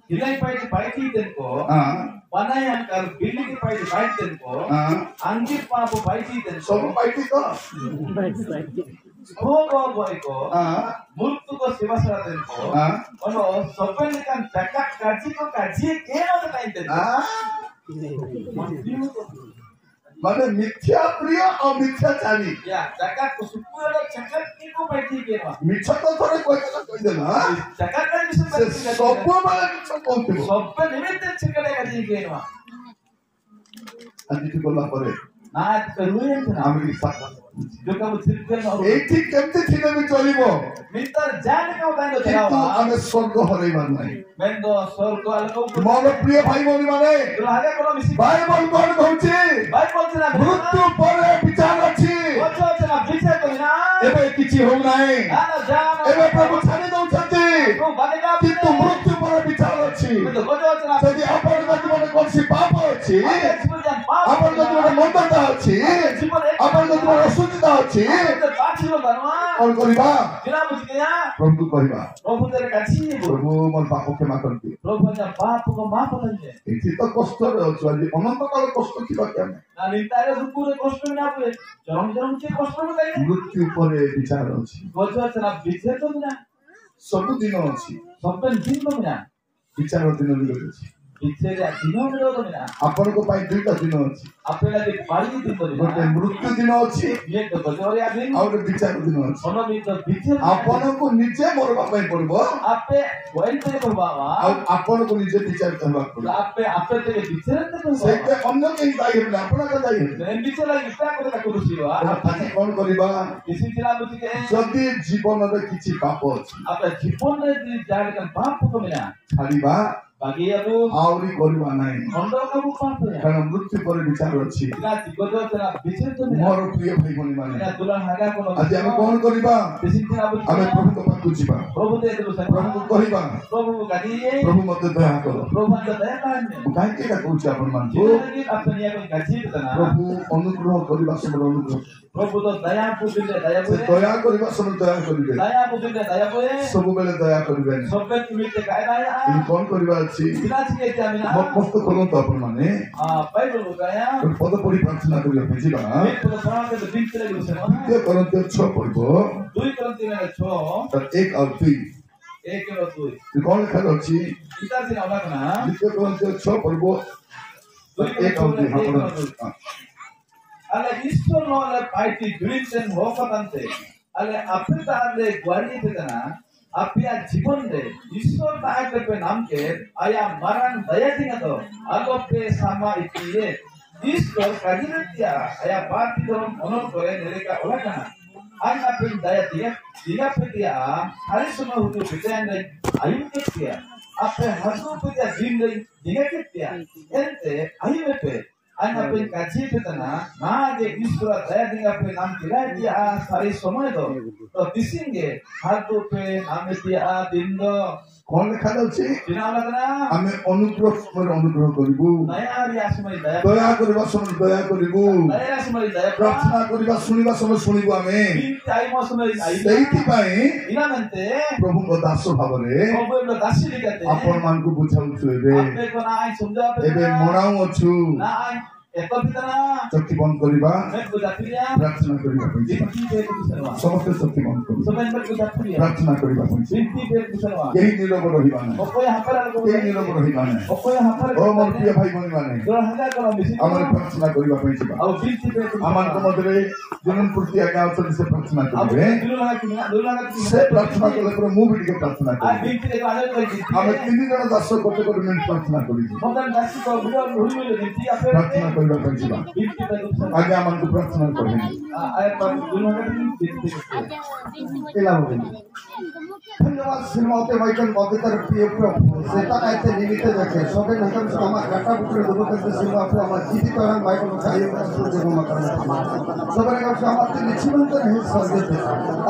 hilai pai den ko Panayan kar billi ki pai den ko Angir papu pai den ko ସବୁ ପାଇଟି ତ Bhogo boy ko Murtu ko sivasara den ko Ono sopen kan cakak kaji ko kaji keno ta tain den ମାନେ ମିଥ୍ୟା ପ୍ରିୟ ଆଉ ମିଥ୍ୟାଚାରୀ Ya cakak ko supura cakak ki ko pai keno ମିଛ ତ ଥରେ କହିଦେଲା Cakak kan bisa ସେ ସବୁବେଳେ ମିଛ କହୁଥିବ sopen nimitte cakak kaji keno ଆଜିଠୁ ଗଲା ପରେ Na keruyan na ଆମେ जो kamu cirkel na ଏଇଠି କେମିତି ଥିଲେ ବି ଚଳିବ Mintar jane ka utain do କିନ୍ତୁ terawa ଆମେ ସ୍ୱର୍ଗ ହରେଇବାର ନାହିଁ Mendo sorgo alko ମୋର ପ୍ରିୟ ଭାଇ ଭଉଣୀ ମାନେ Tulaga kono misi ବାଇବଲ କଣ କହୁଛି Bible tena ମୃତ୍ୟୁ ପରେ ବିଚାର ଅଛି Ocho tena bicara ko na ଏବେ କିଛି ହଉନାହିଁ Ana jana ଏବେ ପ୍ରଭୁ ଛାଡ଼ି ଦଉଛନ୍ତି Ko badega କିନ୍ତୁ ମୃତ୍ୟୁ ପରେ ବିଚାର ଅଛି Mendo kojo tena ଯଦି ଆପଣଙ୍କ ଜୀବନରେ କୌଣସି ପାପ ଅଛି Jibon jan pa ଆପଣଙ୍କ ଜୀବନରେ ମନ୍ଦତା ଅଛି Jibon ଆପଣଙ୍କ ଜୀବନରେ ଅସୁଚିତା ଅଛି Pachi lo banwa କଣ କରିବା Kina mujikaya ପ୍ରଭୁକୁ କହିବା Prabhu tere kachi ପ୍ରଭୁ ମୋର ପାପ କ୍ଷମା କରନ୍ତି Prabhu jan papu ko maaf tanje ଏଠି ତ କଷ୍ଟରେ ଅଛୁ ଆଜି ଅନନ୍ତ କାଳ କଷ୍ଟ ଥିବା କି ଆମେ Na lintare dukure kosto na pe Jorong che kosto na kai ମୃତ୍ୟୁ ପରେ ବିଚାର ଅଛି Kojo tena bicara to na ସବୁଦିନ ଅଛି Sopen din to na ବିଚାର ଦିନ ବି ଅଛି Bicara dino mero to na ଆପଣଙ୍କ ପାଇଁ ଦୁଇଟା ଦିନ ଅଛି Apela di pagi din to ଗୋଟେ na ମୃତ୍ୟୁ ଦିନ ଅଛି Ye to kojo ya din ଆଉ ଗୋଟେ ବିଚାର ଦିନ ଅଛି Ono mito bicara ଆପଣଙ୍କୁ ନିଜେ ମରିବା ପାଇଁ ପଡିବ Ape wain te ko bawa ଆଉ ଆପଣଙ୍କୁ ନିଜେ ବିଚାର କରିବାକୁ ପଡିବ Ape te bicara te ko ସେଇଟା ଅନ୍ୟ କେହି ଦାୟୀ ହେବେ ଆପଣ ଏକା ଦାୟୀ ହେବେ Dan bicara kita ko ta kurusiwa ଆଜି କଣ କରିବା Isi tira butike ଯଦି ଜୀବନରେ କିଛି ପାପ ଅଛି Apa jipon re di jadikan papu ko mina ଛାଡ଼ିବା Bagi aku ଆହୁରି କରିବା ନାହିଁ Ondo kamu papu ya କାରଣ ମୃତ୍ୟୁ ପରେ ବିଚାର ଅଛି Ina jikodo tera bicara to mina ମୋର ପ୍ରିୟ ଭାଇ ଭଉଣୀ ମାନେ Ina tulang haga ko ଆଜି ଆମେ କଣ କରିବା Isi tira ଆମେ butike ପ୍ରଭୁଙ୍କ ପାଖକୁ ଯିବା Prabhu te terus ପ୍ରଭୁଙ୍କୁ କହିବା Prabhu kadi ପ୍ରଭୁ ମୋତେ ଦୟା କର Prabhu anda daya kan ମୁଁ କାହିଁକି ଏଇଟା କହୁଛି ଆପଣମାନଙ୍କୁ Kita lagi apa niya ko kaji to na ପ୍ରଭୁ ଅନୁଗ୍ରହ କରିବା ସମୟରେ ଅନୁଗ୍ରହ Prabhu to daya putile daya ସେ boye ଦୟା କରିବା ସମୟରେ ଦୟା କରିବେ Daya putile daya boye ସବୁବେଳେ ଦୟା କରିବେନି Sobat kumite kaya daya କିନ୍ତୁ କଣ କରିବା ଅଛି Sila sige jamina ମସ୍ତ କରନ୍ତୁ ଆପଣମାନେ Bible ko kaya ଗୋଟେ ପଦ ପଢି ପ୍ରାର୍ଥନା କରିବା ପାଇଁ ଯିବା Mit ko sa ke bicara ko sa ଦ୍ୱିତୀୟ କରନ୍ତୀୟ 6 ପର୍ବ 2 Korinti na 6 ତାର 1 ଆଉ 2 1 kilo 2 କଣ ଲେଖା ଅଛି Kita sila na ଦ୍ୱିତୀୟ କରନ୍ତୀୟ 6 ପର୍ବ 1 ଆଉ 2 ଆପଣ Ale Ishwar no ale paiti durinten hokatante ale apita ale gwari tetana apia jibon de Ishwar taake pe namke aya maran daya tingato alope sama itiye Ishwar kajiratia aya bati doron onor kore nereka olakana aya pin daya tiga petia hari suma hutu bitende ayun ketia ape hasu petia jinde dinga ketia ente ayupe Anda pun kaji petana, naage Ishwar daya dinga pe nam kilai dia sari somay do. To disinge hatu pe name dia dindo. କଣ ଲେଖା ଅଛି Dina lagna. ଆମେ ଅନୁଗ୍ରହ ସମୟରେ ଅନୁଗ୍ରହ କରିବୁ Daya ria somay daya. ଦୟା କରିବା ସମୟରେ ଦୟା କରିବୁ Daya somay daya. ପ୍ରାର୍ଥନା କରିବା ଶୁଣିବା ସମୟରେ ଶୁଣିବୁ ଆମେ Binti ay mo somay ay. ସେଇଥିପାଇଁ Ina mente. ପ୍ରଭୁଙ୍କ ଦାସ ଭାବରେ Obo lo dasi dikate. ଆପଣମାନଙ୍କୁ ବୁଝାଉଛୁ ଏବେ Ape ko na ay sumja pe. ଏବେ ମଣାଉ ଅଛୁ Na ay চক্ষু বন্ধ করিবা প্রার্থনা করিবা সমস্ত চক্ষু বন্ধ করিবা প্রার্থনা করিবা কেହି নীরব রহিবা না কেହି নীরব রহিবা না ও মোর প্রিয় ভাই ভଉଣୀ ମାନେ ଆମର ପ୍ରାର୍ଥନା କରିବା ପାଇଁ ଯିବା ଆମମାନଙ୍କ ମଧ୍ୟରେ ଜଣେ ପୂର୍ତ୍ତି ଆଜ୍ଞା ଅଛନ୍ତି ସେ ପ୍ରାର୍ଥନା କରିବେ ସେ ପ୍ରାର୍ଥନା କଲେ ପରେ ମୁଁ ବି ଟିକେ ପ୍ରାର୍ଥନା କରିବି ଆମେ 3 ଜଣ ଦାସ ଗୋଟେ ଗୋଟେ ମିନିଟ୍ ପ୍ରାର୍ଥନା କରିବୁ ପ୍ରାର୍ଥନା କରିବା ପାଇଁ ଯିବା ଆଜ୍ଞା ଆମମାନଙ୍କୁ ପ୍ରାର୍ଥନା କରିବେ धन्यवाद श्रीमती माइकल बगीतर पीएफओ सेता कायते निमित्त देखे सोबे नकम समा काटा पुत्र दुबकर सिनेमा पे हमार जीती तरह माइकल चाहिए प्रस्तुत जगह में करना सोबे नकम समा ते निचिमंत रहे सर्विस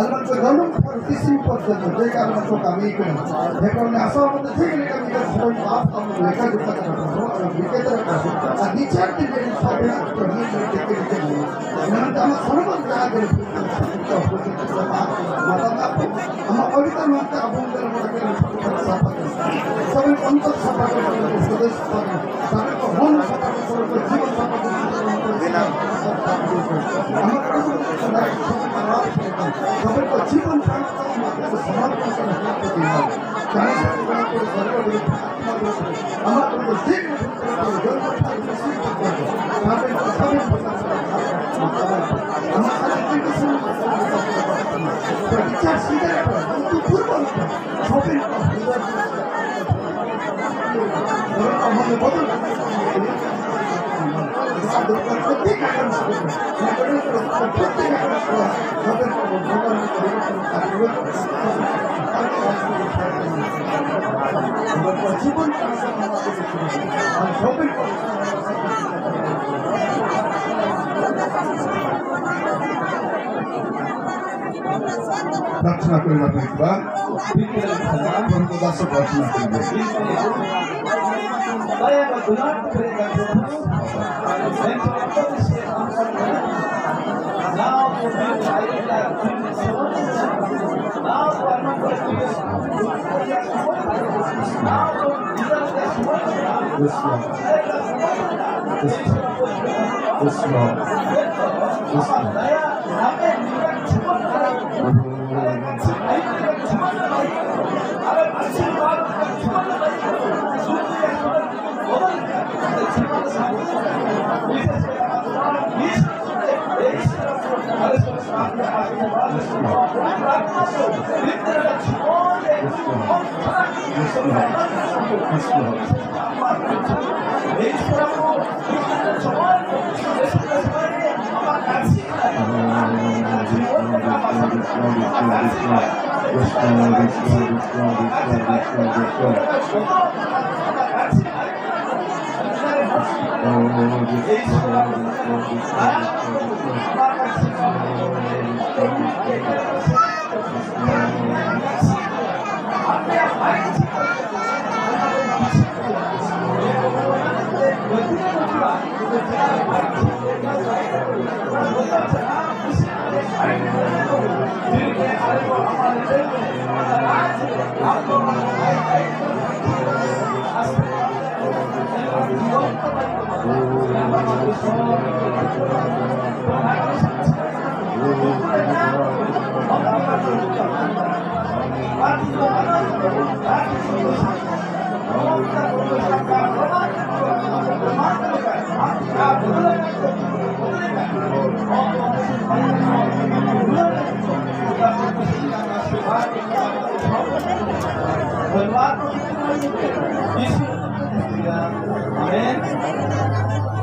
अलमन को गलम पर किसी पर से जे कारण को कमी को देखो ने आशा मत ठीक ने कमी कर सब आप हम लेकर जुटा कर और विकेटर का नीचे की जे सोबे तो ही देखे के नन तम सर्व जाग माता हम कविता माता अबंदर मोडके सब अंतर सभा सदस्य सारे को मन सभा को जीवन सभा सब को जीवन समर्पण करना प्रार्थना करना पड़ेगा दास प्रार्थना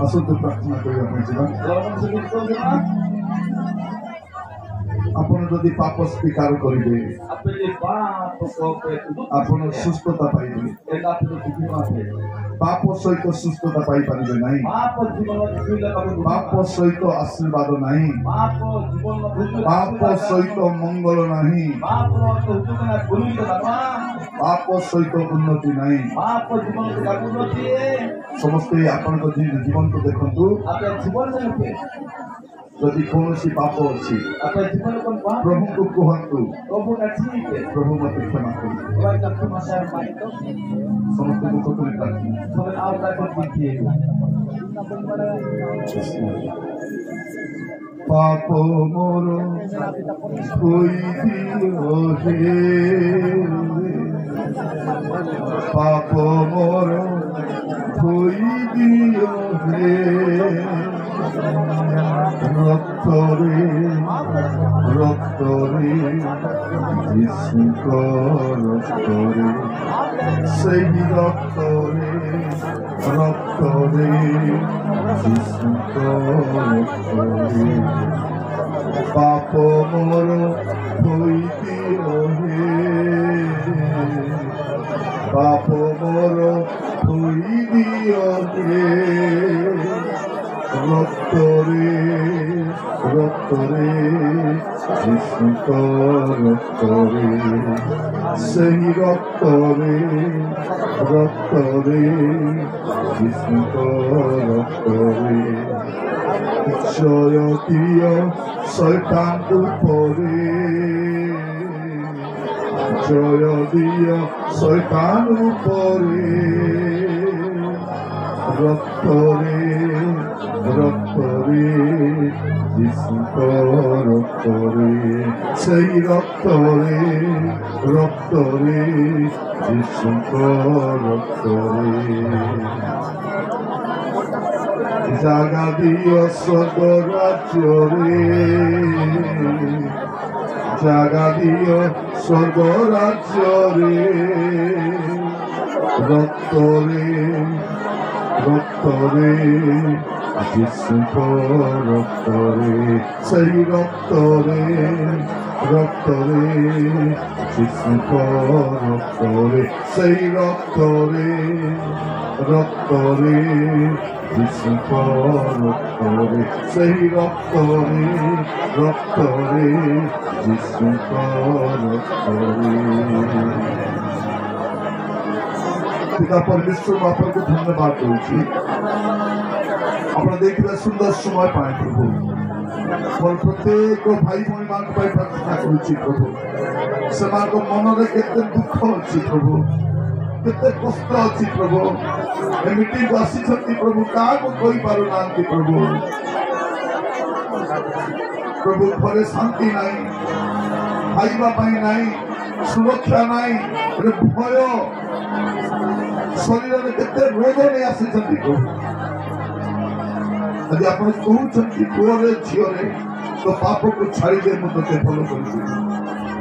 असुद्ध प्रार्थना आपण जदि पाप स्वीकार करेंगे आपण सुस्थता पाइबे पाप सहित सुस्थता पाई पारिबे नहीं पाप सहित आशीर्वाद नहीं पाप सहित मंगल नहीं पाप सहित उन्नति नहीं समस्ते आपण जीवन को देखंतु ଯଦି କୌଣସି ପାପ ଅଛି Apa jika lu kan bang? ପ୍ରଭୁଙ୍କୁ କୁହନ୍ତୁ Kamu nak sih ke? ପ୍ରଭୁ ମୋତେ କ୍ଷମା କରନ୍ତୁ Kau nak tu masa apa itu? ସମସ୍ତେ ମୁଖ ଖୋଲି ପାରନ୍ତି Kau nak awal kau pergi. ପାପ ମୋର ଧୋଇ ଦିଅ ହେ ପାପ ମୋର ଧୋଇ ଦିଅ ହେ ରକ୍ତରେ ରକ୍ତରେ ଯୀଶୁଙ୍କ ରକ୍ତରେ ସେହି ରକ୍ତରେ ରକ୍ତରେ ଯୀଶୁଙ୍କ ରକ୍ତରେ ପାପ ମୋର ଧୋଇ ଦିଅ ହେ ପାପ ମୋର ଧୋଇ ଦିଅ ହେ ରକ୍ତରେ ରକ୍ତରେ ଯୀଶୁଙ୍କ ରକ୍ତରେ ସେହି ରକ୍ତରେ ରକ୍ତରେ ଯୀଶୁଙ୍କ ରକ୍ତରେ ଜୟ ଦିଅ ଶୈତାନ ଉପରେ ଜୟ ଦିଅ ଶୈତାନ ଉପରେ ରକ୍ତରେ ରକ୍ତରେ ଯୀଶୁଙ୍କ ରକ୍ତରେ ସେହି ରକ୍ତରେ ରକ୍ତରେ ଯୀଶୁଙ୍କ ରକ୍ତରେ ଜାଗା ଦିଅ ସ୍ୱର୍ଗ ରାଜ୍ୟରେ ଜାଗା ଦିଅ ସ୍ୱର୍ଗ ରାଜ୍ୟରେ ରକ୍ତରେ ରକ୍ତରେ ଯୀଶୁଙ୍କ ରକ୍ତରେ ସେହି ରକ୍ତରେ ରକ୍ତରେ ଯୀଶୁଙ୍କ ରକ୍ତରେ ସେହି ରକ୍ତରେ ରକ୍ତରେ ଯୀଶୁଙ୍କ ରକ୍ତରେ ସେହି ରକ୍ତରେ ରକ୍ତରେ ଯୀଶୁଙ୍କ ରକ୍ତରେ पिता परमेश्वर बापा को धन्यवाद दूची अपना देखिए सुंदर समय पाए प्रभु और प्रत्येक भाई भाई मान को प्रार्थना करूची प्रभु समान को मन रे केते दुख अछि प्रभु केते कष्ट अछि प्रभु एमिटी वासी छथि प्रभु का को कोई पारो नांती प्रभु प्रभु घरे शांति नहीं खाइबा पाई नहीं सुरक्षा नहीं भय शरीर में केते रोग नहीं आसी आज आप कहते पुअरे झीरे तो पाप को छाड़ी दे मुझे भल कर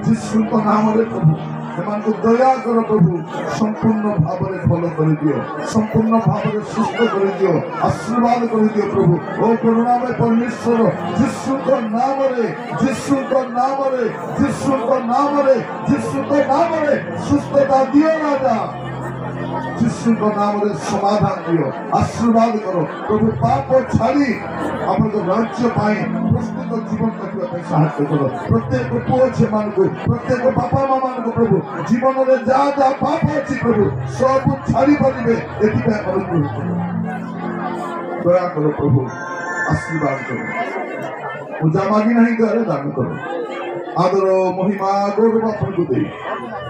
जीशु नाम प्रभु एमान को दया कर प्रभु संपूर्ण भाव में भल कर दियो संपूर्ण भाव में सुस्थ कर दियो आशीर्वाद कर दियो प्रभु ओ करुणामय परमेश्वर जीशु नाम रे जीशु नाम रे जीशु नाम रे जीशु नाम रे सुस्थता दियो राजा जीशु नाम रे समाधान दियो आशीर्वाद करो प्रभु पाप छाड़ी आप राज्य पाई प्रस्तुत जीवन रखा साहय करो प्रत्येक पुओ झी मान को प्रत्येक बापा माँ मान को प्रभु जीवन में जा जा पाप अच्छी प्रभु सब छाड़ी पारे दया करो प्रभु आशीर्वाद करो पूजा मांगी नहीं करे दान करो आदर महिमा गौरव आपको दे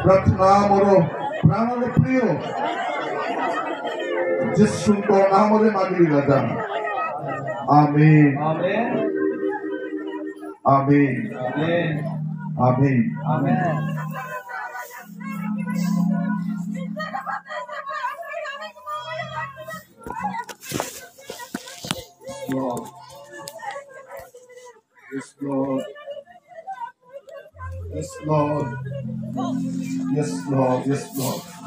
प्रार्थना मोर प्राण प्रिय जीशु नाम रे मांगली राजा आमीन Amen. आमीन Amen. आमीन Amen. Lord. Yes, Lord. Yes, Lord. Yes, Lord. Yes, Lord.